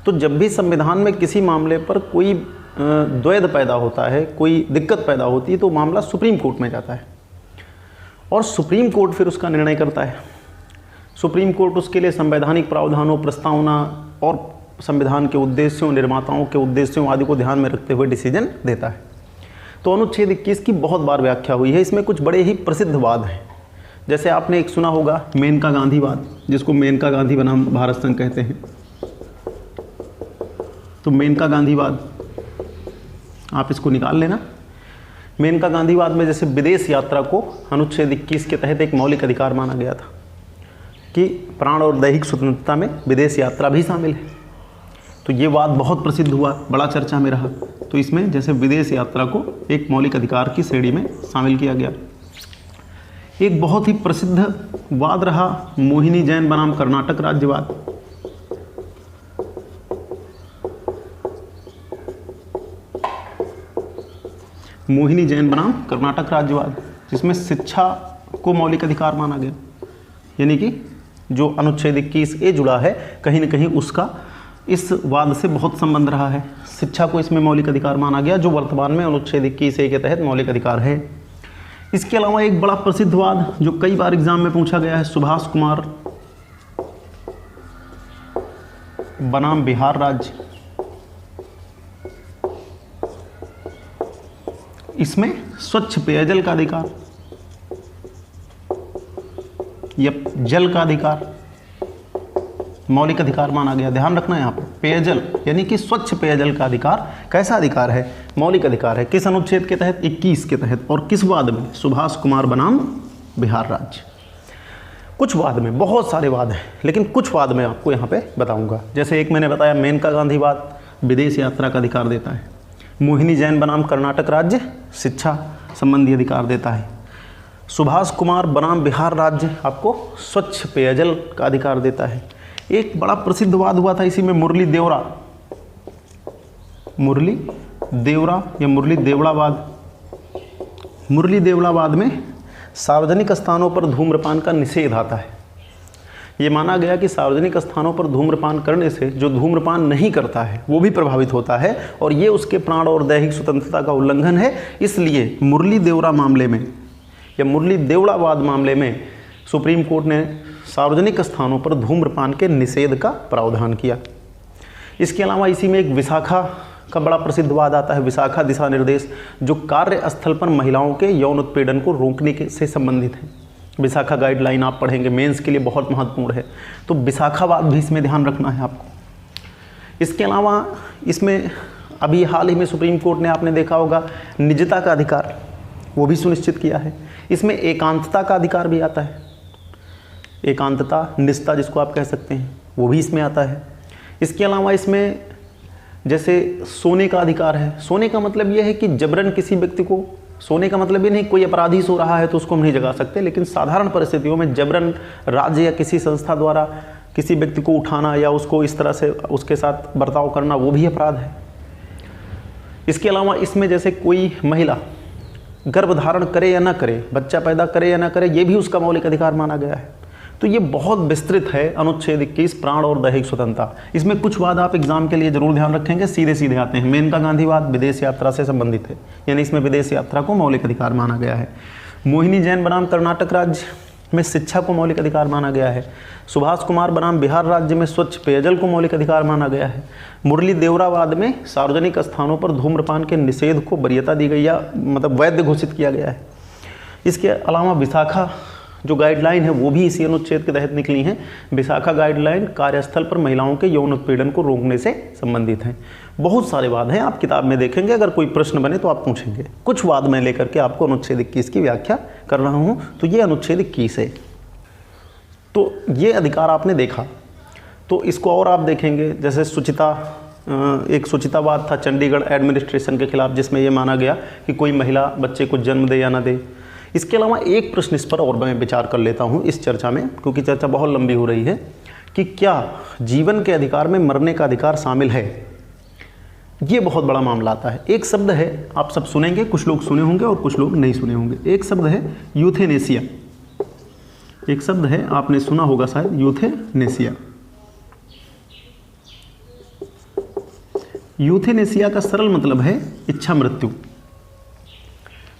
तो जब भी संविधान में किसी मामले पर कोई द्वैध पैदा होता है, कोई दिक्कत पैदा होती है, तो मामला सुप्रीम कोर्ट में जाता है और सुप्रीम कोर्ट फिर उसका निर्णय करता है। सुप्रीम कोर्ट उसके लिए संवैधानिक प्रावधानों, प्रस्तावना और संविधान के उद्देश्यों, निर्माताओं के उद्देश्यों आदि को ध्यान में रखते हुए डिसीजन देता है। तो अनुच्छेद 21 की बहुत बार व्याख्या हुई है। इसमें कुछ बड़े ही प्रसिद्ध वाद हैं, जैसे आपने एक सुना होगा मेनका गांधीवाद, जिसको मेनका गांधी बनाम भारत संघ कहते हैं। तो मेनका गांधीवाद आप इसको निकाल लेना। मेनका गांधीवाद में जैसे विदेश यात्रा को अनुच्छेद 21 के तहत एक मौलिक अधिकार माना गया था कि प्राण और दैहिक स्वतंत्रता में विदेश यात्रा भी शामिल है। तो ये वाद बहुत प्रसिद्ध हुआ, बड़ा चर्चा में रहा। तो इसमें जैसे विदेश यात्रा को एक मौलिक अधिकार की श्रेणी में शामिल किया गया। एक बहुत ही प्रसिद्ध वाद रहा मोहिनी जैन बनाम कर्नाटक राज्यवाद। मोहिनी जैन बनाम कर्नाटक राज्यवाद, जिसमें शिक्षा को मौलिक अधिकार माना गया, यानी कि जो अनुच्छेद 21A जुड़ा है कहीं न कहीं उसका इस वाद से बहुत संबंध रहा है। शिक्षा को इसमें मौलिक अधिकार माना गया, जो वर्तमान में अनुच्छेद 21A के तहत मौलिक अधिकार है। इसके अलावा एक बड़ा प्रसिद्ध वाद जो कई बार एग्जाम में पूछा गया है, सुभाष कुमार बनाम बिहार राज्य। इसमें स्वच्छ पेयजल का अधिकार या जल का अधिकार मौलिक अधिकार माना गया। ध्यान रखना यहाँ पे पेयजल यानी कि स्वच्छ पेयजल का अधिकार कैसा अधिकार है? मौलिक अधिकार है। किस अनुच्छेद के तहत? 21 के तहत। और किस वाद में? सुभाष कुमार बनाम बिहार राज्य। कुछ वाद में, बहुत सारे वाद हैं, लेकिन कुछ वाद में आपको यहाँ पे बताऊंगा। जैसे एक मैंने बताया मेनका गांधीवाद विदेश यात्रा का अधिकार देता है। मोहिनी जैन बनाम कर्नाटक राज्य शिक्षा संबंधी अधिकार देता है। सुभाष कुमार बनाम बिहार राज्य आपको स्वच्छ पेयजल का अधिकार देता है। एक बड़ा प्रसिद्ध वाद हुआ था इसी में मुरली देवरा या मुरली देवड़ावाद। मुरली देवड़ावाद में सार्वजनिक स्थानों पर धूम्रपान का निषेध आता है। ये माना गया कि सार्वजनिक स्थानों पर धूम्रपान करने से जो धूम्रपान नहीं करता है वो भी प्रभावित होता है और ये उसके प्राण और दैहिक स्वतंत्रता का उल्लंघन है। इसलिए मुरली देवरा मामले में या मुरली देवड़ावाद मामले में सुप्रीम कोर्ट ने सार्वजनिक स्थानों पर धूम्रपान के निषेध का प्रावधान किया। इसके अलावा इसी में एक विशाखा का बड़ा प्रसिद्ध वाद आता है, विशाखा दिशा निर्देश, जो कार्यस्थल पर महिलाओं के यौन उत्पीड़न को रोकने से संबंधित है। विशाखा गाइडलाइन आप पढ़ेंगे, मेंस के लिए बहुत महत्वपूर्ण है। तो विशाखावाद भी इसमें ध्यान रखना है आपको। इसके अलावा इसमें अभी हाल ही में सुप्रीम कोर्ट ने, आपने देखा होगा, निजता का अधिकार वो भी सुनिश्चित किया है। इसमें एकांतता का अधिकार भी आता है। एकांतता, निजता जिसको आप कह सकते हैं, वो भी इसमें आता है। इसके अलावा इसमें जैसे सोने का अधिकार है। सोने का मतलब ये है कि जबरन किसी व्यक्ति को, सोने का मतलब ये नहीं कोई अपराधी सो रहा है तो उसको हम नहीं जगा सकते, लेकिन साधारण परिस्थितियों में जबरन राज्य या किसी संस्था द्वारा किसी व्यक्ति को उठाना या उसको इस तरह से उसके साथ बर्ताव करना वो भी अपराध है। इसके अलावा इसमें जैसे कोई महिला गर्भ धारण करे या ना करे, बच्चा पैदा करे या ना करे, ये भी उसका मौलिक अधिकार माना गया है। तो ये बहुत विस्तृत है अनुच्छेद 21 प्राण और दैहिक स्वतंत्रता। इसमें कुछ वाद आप एग्जाम के लिए जरूर ध्यान रखेंगे, सीधे सीधे आते हैं। मेनका गांधीवाद विदेश यात्रा से संबंधित है, यानी इसमें विदेश यात्रा को मौलिक अधिकार माना गया है। मोहिनी जैन बनाम कर्नाटक राज्य में शिक्षा को मौलिक अधिकार माना गया है। सुभाष कुमार बनाम बिहार राज्य में स्वच्छ पेयजल को मौलिक अधिकार माना गया है। मुरली देवरावाद में सार्वजनिक स्थानों पर धूम्रपान के निषेध को वरीयता दी गई या मतलब वैध घोषित किया गया है। इसके अलावा विशाखा जो गाइडलाइन है वो भी इसी अनुच्छेद के तहत निकली हैं। विशाखा गाइडलाइन कार्यस्थल पर महिलाओं के यौन उत्पीड़न को रोकने से संबंधित हैं। बहुत सारे वाद हैं, आप किताब में देखेंगे, अगर कोई प्रश्न बने तो आप पूछेंगे। कुछ वाद मैं लेकर के आपको अनुच्छेद 21 की व्याख्या कर रहा हूँ। तो ये अनुच्छेद 21 है। तो ये अधिकार आपने देखा, तो इसको और आप देखेंगे, जैसे शुचिता, एक शुचितावाद था चंडीगढ़ एडमिनिस्ट्रेशन के खिलाफ, जिसमें यह माना गया कि कोई महिला बच्चे को जन्म दे या ना दे। इसके अलावा एक प्रश्न इस पर और मैं विचार कर लेता हूँ इस चर्चा में, क्योंकि चर्चा बहुत लंबी हो रही है, कि क्या जीवन के अधिकार में मरने का अधिकार शामिल है। ये बहुत बड़ा मामला आता है। एक शब्द है, आप सब सुनेंगे, कुछ लोग सुने होंगे और कुछ लोग नहीं सुने होंगे। एक शब्द है यूथेनेसिया। एक शब्द है, आपने सुना होगा शायद, यूथेनेसिया। यूथेनेसिया का सरल मतलब है इच्छा मृत्यु।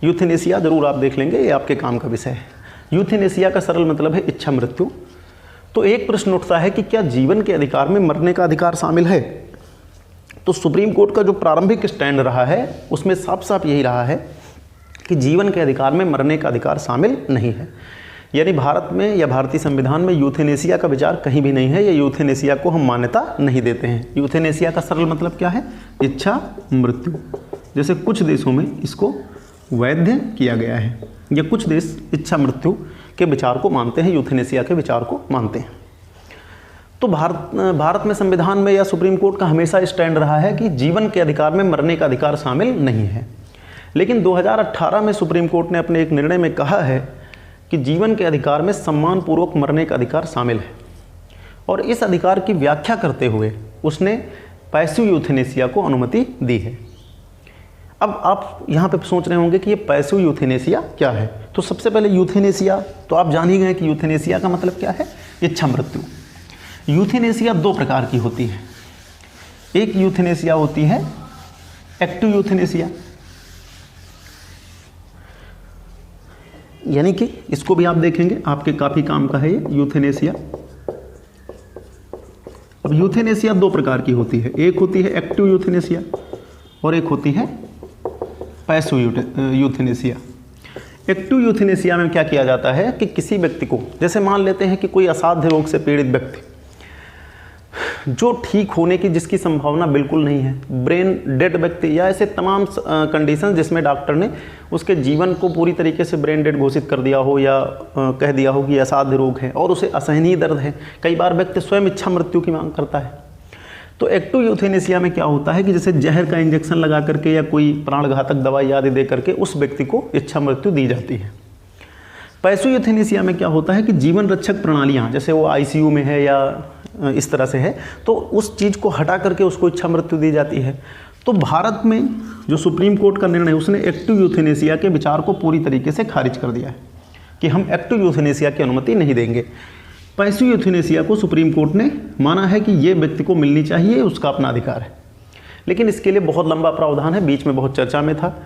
यूथेनेसिया जरूर आप देख लेंगे, ये आपके काम का विषय है। यूथेनेसिया का सरल मतलब है इच्छा मृत्यु। तो एक प्रश्न उठता है कि क्या जीवन के अधिकार में मरने का अधिकार शामिल है? तो सुप्रीम कोर्ट का जो प्रारंभिक स्टैंड रहा है उसमें साफ साफ यही रहा है कि जीवन के अधिकार में मरने का अधिकार शामिल नहीं है। यानी भारत में या भारतीय संविधान में यूथेनेसिया का विचार कहीं भी नहीं है, या यूथेनेसिया को हम मान्यता नहीं देते हैं। यूथेनेसिया का सरल मतलब क्या है? इच्छा मृत्यु। जैसे कुछ देशों में इसको वैध किया गया है, या कुछ देश इच्छा मृत्यु के विचार को मानते हैं, यूथेनेसिया के विचार को मानते हैं। तो भारत में संविधान में या सुप्रीम कोर्ट का हमेशा स्टैंड रहा है कि जीवन के अधिकार में मरने का अधिकार शामिल नहीं है। लेकिन 2018 में सुप्रीम कोर्ट ने अपने एक निर्णय में कहा है कि जीवन के अधिकार में सम्मानपूर्वक मरने का अधिकार शामिल है, और इस अधिकार की व्याख्या करते हुए उसने पैसिव यूथेनेसिया को अनुमति दी है। अब आप यहाँ पे सोच रहे होंगे कि ये पैसिव यूथेनेसिया क्या है। तो सबसे पहले यूथेनेसिया तो आप जान ही गए कि यूथेनेसिया का मतलब क्या है? इच्छा मृत्यु। यूथेनेसिया दो प्रकार की होती है। एक यूथेनेसिया होती है एक्टिव यूथेनेसिया, यानी कि इसको भी आप देखेंगे, आपके काफ़ी काम का है ये यूथेनेसिया। अब यूथेनेसिया दो प्रकार की होती है, एक होती है एक्टिव यूथेनेसिया और एक होती है पैसिव यूथेनेसिया। एक्टिव यूथेनेसिया में क्या किया जाता है कि किसी व्यक्ति को, जैसे मान लेते हैं कि कोई असाध्य रोग से पीड़ित व्यक्ति जो ठीक होने की जिसकी संभावना बिल्कुल नहीं है, ब्रेन डेड व्यक्ति, या ऐसे तमाम कंडीशन जिसमें डॉक्टर ने उसके जीवन को पूरी तरीके से ब्रेन डेड घोषित कर दिया हो, या कह दिया हो कि असाध्य रोग है और उसे असहनीय दर्द है। कई बार व्यक्ति स्वयं इच्छा मृत्यु की मांग करता है। तो एक्टिव यूथेनेसिया में क्या होता है कि जैसे जहर का इंजेक्शन लगा करके या कोई प्राणघातक दवाई आदि दे करके उस व्यक्ति को इच्छा मृत्यु दी जाती है। पैसिव यूथेनेसिया में क्या होता है कि जीवन रक्षक प्रणालियाँ, जैसे वो आईसीयू में है या इस तरह से है, तो उस चीज़ को हटा करके उसको इच्छा मृत्यु दी जाती है। तो भारत में जो सुप्रीम कोर्ट का निर्णय है उसने एक्टिव यूथेनेसिया के विचार को पूरी तरीके से खारिज कर दिया है कि हम एक्टिव यूथेनेसिया की अनुमति नहीं देंगे। पैसिव यूथेनेसिया को सुप्रीम कोर्ट ने माना है कि ये व्यक्ति को मिलनी चाहिए, उसका अपना अधिकार है। लेकिन इसके लिए बहुत लंबा प्रावधान है, बीच में बहुत चर्चा में था,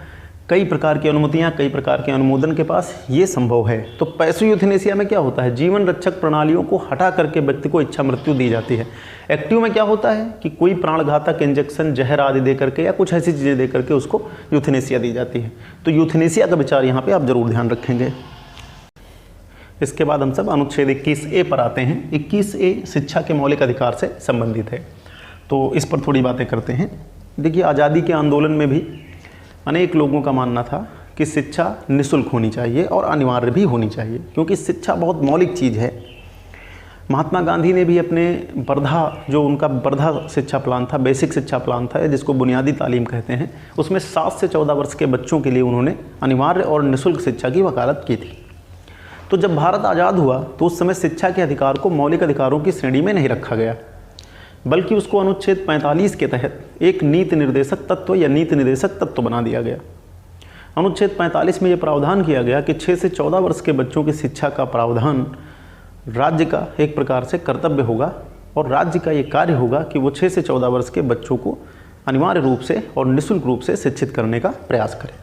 कई प्रकार की अनुमतियां, कई प्रकार के अनुमोदन के पास ये संभव है। तो पैसिव यूथेनेसिया में क्या होता है? जीवन रक्षक प्रणालियों को हटा करके व्यक्ति को इच्छा मृत्यु दी जाती है। एक्टिव में क्या होता है कि कोई प्राणघातक इंजेक्शन, जहर आदि दे करके या कुछ ऐसी चीज़ें दे करके उसको यूथेनेसिया दी जाती है। तो यूथेनेसिया का विचार यहाँ पर आप जरूर ध्यान रखेंगे। इसके बाद हम सब अनुच्छेद 21A पर आते हैं। 21A शिक्षा के मौलिक अधिकार से संबंधित है, तो इस पर थोड़ी बातें करते हैं। देखिए, आज़ादी के आंदोलन में भी अनेक लोगों का मानना था कि शिक्षा निःशुल्क होनी चाहिए और अनिवार्य भी होनी चाहिए, क्योंकि शिक्षा बहुत मौलिक चीज़ है। महात्मा गांधी ने भी अपने वर्धा, जो उनका वर्धा शिक्षा प्लान था, बेसिक शिक्षा प्लान था, जिसको बुनियादी तालीम कहते हैं, उसमें 7 से 14 वर्ष के बच्चों के लिए उन्होंने अनिवार्य और निःशुल्क शिक्षा की वकालत की थी। तो जब भारत आज़ाद हुआ तो उस समय शिक्षा के अधिकार को मौलिक अधिकारों की श्रेणी में नहीं रखा गया, बल्कि उसको अनुच्छेद 45 के तहत एक नीति निर्देशक तत्व या नीति निर्देशक तत्व बना दिया गया। अनुच्छेद 45 में यह प्रावधान किया गया कि 6 से 14 वर्ष के बच्चों की शिक्षा का प्रावधान राज्य का एक प्रकार से कर्तव्य होगा, और राज्य का ये कार्य होगा कि वो 6 से 14 वर्ष के बच्चों को अनिवार्य रूप से और निःशुल्क रूप से शिक्षित करने का प्रयास करें।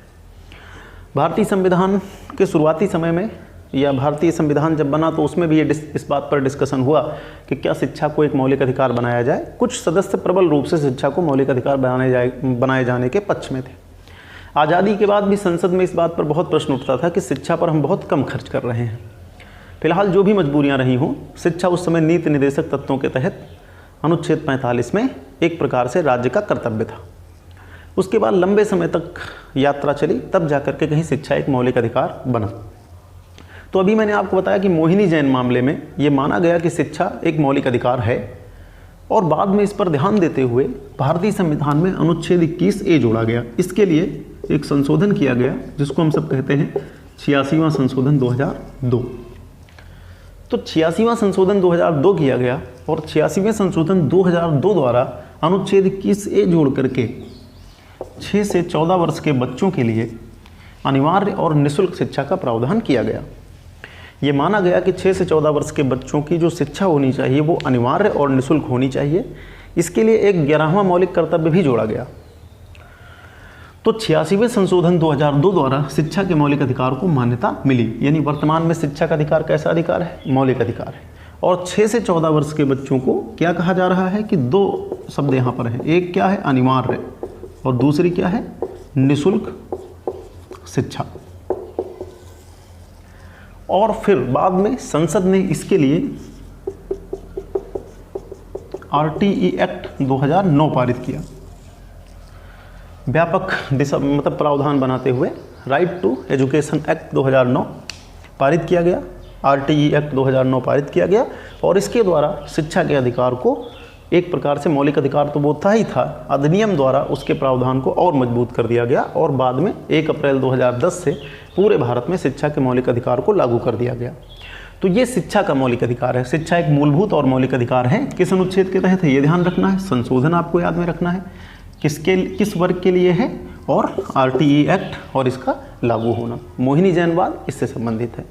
भारतीय संविधान के शुरुआती समय में, या भारतीय संविधान जब बना, तो उसमें भी ये इस बात पर डिस्कशन हुआ कि क्या शिक्षा को एक मौलिक अधिकार बनाया जाए। कुछ सदस्य प्रबल रूप से शिक्षा को मौलिक अधिकार बनाए जाने के पक्ष में थे। आज़ादी के बाद भी संसद में इस बात पर बहुत प्रश्न उठता था कि शिक्षा पर हम बहुत कम खर्च कर रहे हैं। फिलहाल जो भी मजबूरियां रही हों, शिक्षा उस समय नीति निर्देशक तत्वों के तहत अनुच्छेद 45 में एक प्रकार से राज्य का कर्तव्य था। उसके बाद लंबे समय तक यात्रा चली, तब जाकर के कहीं शिक्षा एक मौलिक अधिकार बना। तो अभी मैंने आपको बताया कि मोहिनी जैन मामले में ये माना गया कि शिक्षा एक मौलिक अधिकार है, और बाद में इस पर ध्यान देते हुए भारतीय संविधान में अनुच्छेद 21A जोड़ा गया। इसके लिए एक संशोधन किया गया जिसको हम सब कहते हैं 86वां संशोधन 2002। तो 86वां संशोधन 2002 किया गया, और 86वें संशोधन 2002 द्वारा अनुच्छेद 21A जोड़ करके 6 से 14 वर्ष के बच्चों के लिए अनिवार्य और निःशुल्क शिक्षा का प्रावधान किया गया। ये माना गया कि 6 से 14 वर्ष के बच्चों की जो शिक्षा होनी चाहिए वो अनिवार्य और निःशुल्क होनी चाहिए। इसके लिए एक 11वां मौलिक कर्तव्य भी जोड़ा गया। तो 86वें संशोधन 2002 द्वारा शिक्षा के मौलिक अधिकार को मान्यता मिली। यानी वर्तमान में शिक्षा का अधिकार कैसा अधिकार है? मौलिक अधिकार है। और 6 से 14 वर्ष के बच्चों को क्या कहा जा रहा है कि 2 शब्द यहाँ पर हैं, एक क्या है? अनिवार्य, और दूसरी क्या है? निःशुल्क शिक्षा। और फिर बाद में संसद ने इसके लिए RTE एक्ट 2009 पारित किया, व्यापक दिशा मतलब प्रावधान बनाते हुए राइट टू एजुकेशन एक्ट 2009 पारित किया गया, RTE एक्ट 2009 पारित किया गया। और इसके द्वारा शिक्षा के अधिकार को एक प्रकार से मौलिक अधिकार तो वो था ही था, अधिनियम द्वारा उसके प्रावधान को और मजबूत कर दिया गया और बाद में 1 अप्रैल 2010 से पूरे भारत में शिक्षा के मौलिक अधिकार को लागू कर दिया गया। तो ये शिक्षा का मौलिक अधिकार है। शिक्षा एक मूलभूत और मौलिक अधिकार है। किस अनुच्छेद के तहत है ये ध्यान रखना है, संशोधन आपको याद में रखना है, किस वर्ग के लिए है, और RTE एक्ट और इसका लागू होना। मोहिनी जैनवाद इससे संबंधित है।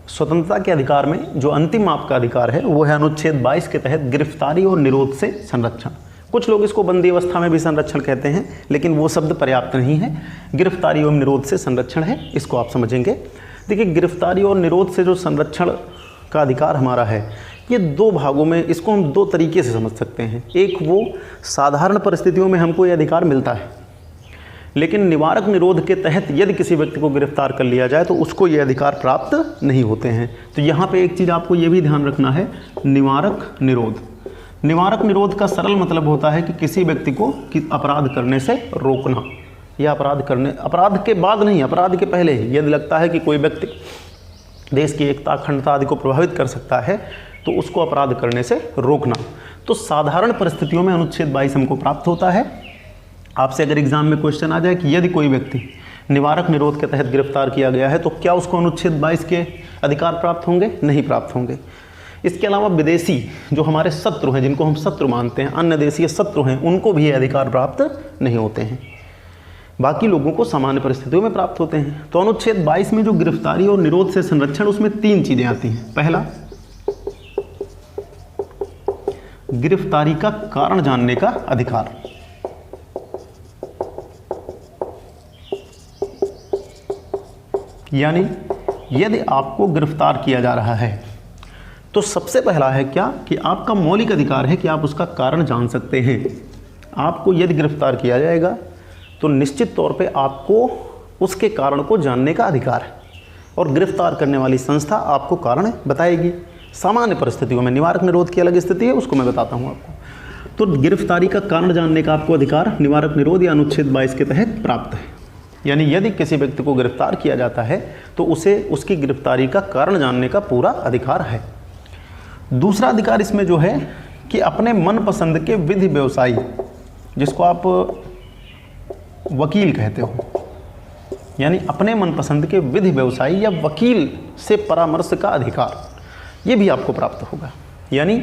स्वतंत्रता के अधिकार में जो अंतिम आपका अधिकार है वो है अनुच्छेद 22 के तहत गिरफ्तारी और निरोध से संरक्षण। कुछ लोग इसको बंदी अवस्था में भी संरक्षण कहते हैं, लेकिन वो शब्द पर्याप्त नहीं है। गिरफ्तारी और निरोध से संरक्षण है, इसको आप समझेंगे। देखिए, गिरफ्तारी और निरोध से जो संरक्षण का अधिकार हमारा है, ये 2 भागों में, इसको हम 2 तरीके से समझ सकते हैं। एक, वो साधारण परिस्थितियों में हमको ये अधिकार मिलता है, लेकिन निवारक निरोध के तहत यदि किसी व्यक्ति को गिरफ्तार कर लिया जाए तो उसको ये अधिकार प्राप्त नहीं होते हैं। तो यहाँ पे एक चीज़ आपको ये भी ध्यान रखना है, निवारक निरोध। निवारक निरोध का सरल मतलब होता है कि किसी व्यक्ति को अपराध करने से रोकना, या अपराध के बाद नहीं, अपराध के पहले ही यदि लगता है कि कोई व्यक्ति देश की एकता, अखंडता आदि को प्रभावित कर सकता है तो उसको अपराध करने से रोकना। तो साधारण परिस्थितियों में अनुच्छेद 22 हमको प्राप्त होता है। आपसे अगर एग्जाम में क्वेश्चन आ जाए कि यदि कोई व्यक्ति निवारक निरोध के तहत गिरफ्तार किया गया है तो क्या उसको अनुच्छेद 22 के अधिकार प्राप्त होंगे? नहीं प्राप्त होंगे। इसके अलावा विदेशी जो हमारे शत्रु हैं, जिनको हम शत्रु मानते हैं, अन्य देशीय शत्रु हैं, उनको भी ये अधिकार प्राप्त नहीं होते हैं। बाकी लोगों को सामान्य परिस्थितियों में प्राप्त होते हैं। तो अनुच्छेद 22 में जो गिरफ्तारी और निरोध से संरक्षण, उसमें 3 चीज़ें आती हैं। पहला, गिरफ्तारी का कारण जानने का अधिकार। यानी यदि आपको गिरफ्तार किया जा रहा है तो सबसे पहला है क्या कि आपका मौलिक अधिकार है कि आप उसका कारण जान सकते हैं। आपको यदि गिरफ्तार किया जाएगा तो निश्चित तौर पे आपको उसके कारण को जानने का अधिकार है, और गिरफ्तार करने वाली संस्था आपको कारण बताएगी। सामान्य परिस्थितियों में, निवारक निरोध की अलग स्थिति है, उसको मैं बताता हूँ आपको। तो गिरफ्तारी का कारण जानने का आपको अधिकार निवारक निरोध या अनुच्छेद 22 के तहत प्राप्त है। यानी यदि किसी व्यक्ति को गिरफ्तार किया जाता है तो उसे उसकी गिरफ्तारी का कारण जानने का पूरा अधिकार है। दूसरा अधिकार इसमें जो है कि अपने मनपसंद के विधि व्यवसायी, जिसको आप वकील कहते हो, यानी अपने मनपसंद के विधि व्यवसायी या वकील से परामर्श का अधिकार, ये भी आपको प्राप्त होगा। यानी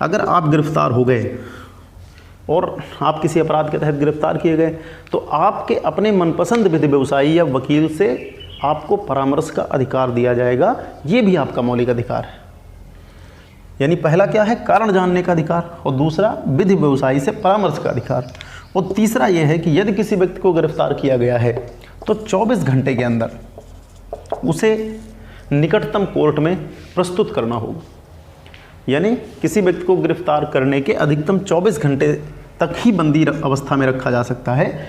अगर आप गिरफ्तार हो गए और आप किसी अपराध के तहत गिरफ्तार किए गए तो आपके अपने मनपसंद विधि व्यवसायी या वकील से आपको परामर्श का अधिकार दिया जाएगा। ये भी आपका मौलिक अधिकार है। यानी पहला क्या है? कारण जानने का अधिकार, और दूसरा विधि व्यवसायी से परामर्श का अधिकार, और तीसरा यह है कि यदि किसी व्यक्ति को गिरफ्तार किया गया है तो 24 घंटे के अंदर उसे निकटतम कोर्ट में प्रस्तुत करना होगा। यानी किसी व्यक्ति को गिरफ्तार करने के अधिकतम 24 घंटे तक ही बंदी अवस्था में रखा जा सकता है,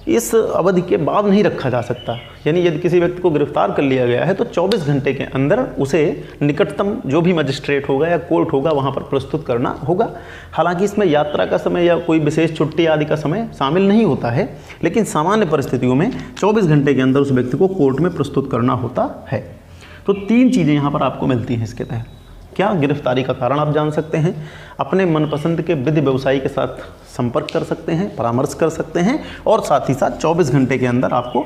इस अवधि के बाद नहीं रखा जा सकता। यानी यदि किसी व्यक्ति को गिरफ्तार कर लिया गया है तो 24 घंटे के अंदर उसे निकटतम जो भी मजिस्ट्रेट होगा या कोर्ट होगा वहाँ पर प्रस्तुत करना होगा। हालांकि इसमें यात्रा का समय या कोई विशेष छुट्टी आदि का समय शामिल नहीं होता है, लेकिन सामान्य परिस्थितियों में 24 घंटे के अंदर उस व्यक्ति को कोर्ट में प्रस्तुत करना होता है। तो 3 चीज़ें यहाँ पर आपको मिलती हैं इसके तहत। क्या? गिरफ्तारी का कारण आप जान सकते हैं, अपने मनपसंद के विधि व्यवसायी के साथ संपर्क कर सकते हैं, परामर्श कर सकते हैं, और साथ ही साथ 24 घंटे के अंदर आपको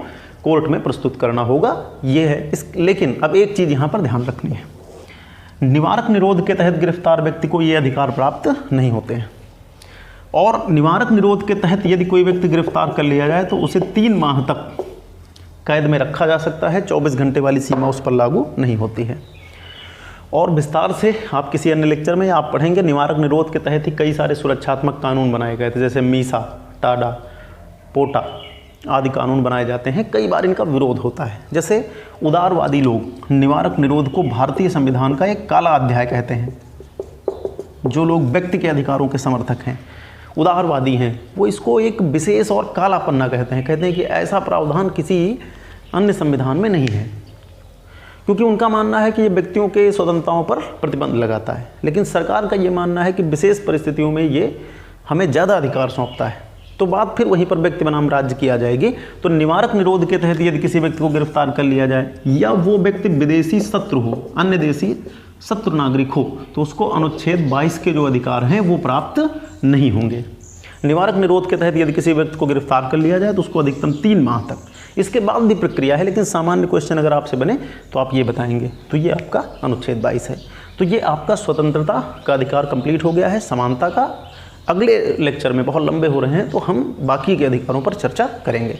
कोर्ट में प्रस्तुत करना होगा। ये है लेकिन अब एक चीज़ यहाँ पर ध्यान रखनी है, निवारक निरोध के तहत गिरफ्तार व्यक्ति को ये अधिकार प्राप्त नहीं होते हैं। और निवारक निरोध के तहत यदि कोई व्यक्ति गिरफ्तार कर लिया जाए तो उसे 3 माह तक कैद में रखा जा सकता है। 24 घंटे वाली सीमा उस पर लागू नहीं होती है। और विस्तार से आप किसी अन्य लेक्चर में आप पढ़ेंगे। निवारक निरोध के तहत ही कई सारे सुरक्षात्मक कानून बनाए गए थे, जैसे मीसा, टाडा, पोटा आदि कानून बनाए जाते हैं। कई बार इनका विरोध होता है। जैसे उदारवादी लोग निवारक निरोध को भारतीय संविधान का एक काला अध्याय कहते हैं। जो लोग व्यक्ति के अधिकारों के समर्थक हैं, उदारवादी हैं, वो इसको एक विशेष और काला पन्ना कहते हैं कि ऐसा प्रावधान किसी अन्य संविधान में नहीं है, क्योंकि उनका मानना है कि ये व्यक्तियों के स्वतंत्रताओं पर प्रतिबंध लगाता है। लेकिन सरकार का ये मानना है कि विशेष परिस्थितियों में ये हमें ज़्यादा अधिकार सौंपता है। तो बात फिर वहीं पर व्यक्ति बनाम राज्य किया जाएगी। तो निवारक निरोध के तहत यदि किसी व्यक्ति को गिरफ्तार कर लिया जाए या वो व्यक्ति विदेशी शत्रु हो, अन्य देशी शत्रु नागरिक हो, तो उसको अनुच्छेद 22 के जो अधिकार हैं वो प्राप्त नहीं होंगे। निवारक निरोध के तहत यदि किसी व्यक्ति को गिरफ्तार कर लिया जाए तो उसको अधिकतम 3 माह तक, इसके बाद भी प्रक्रिया है, लेकिन सामान्य क्वेश्चन अगर आपसे बने तो आप ये बताएंगे। तो ये आपका अनुच्छेद 22 है। तो ये आपका स्वतंत्रता का अधिकार कंप्लीट हो गया है। समानता का अगले लेक्चर में, बहुत लंबे हो रहे हैं, तो हम बाकी के अधिकारों पर चर्चा करेंगे।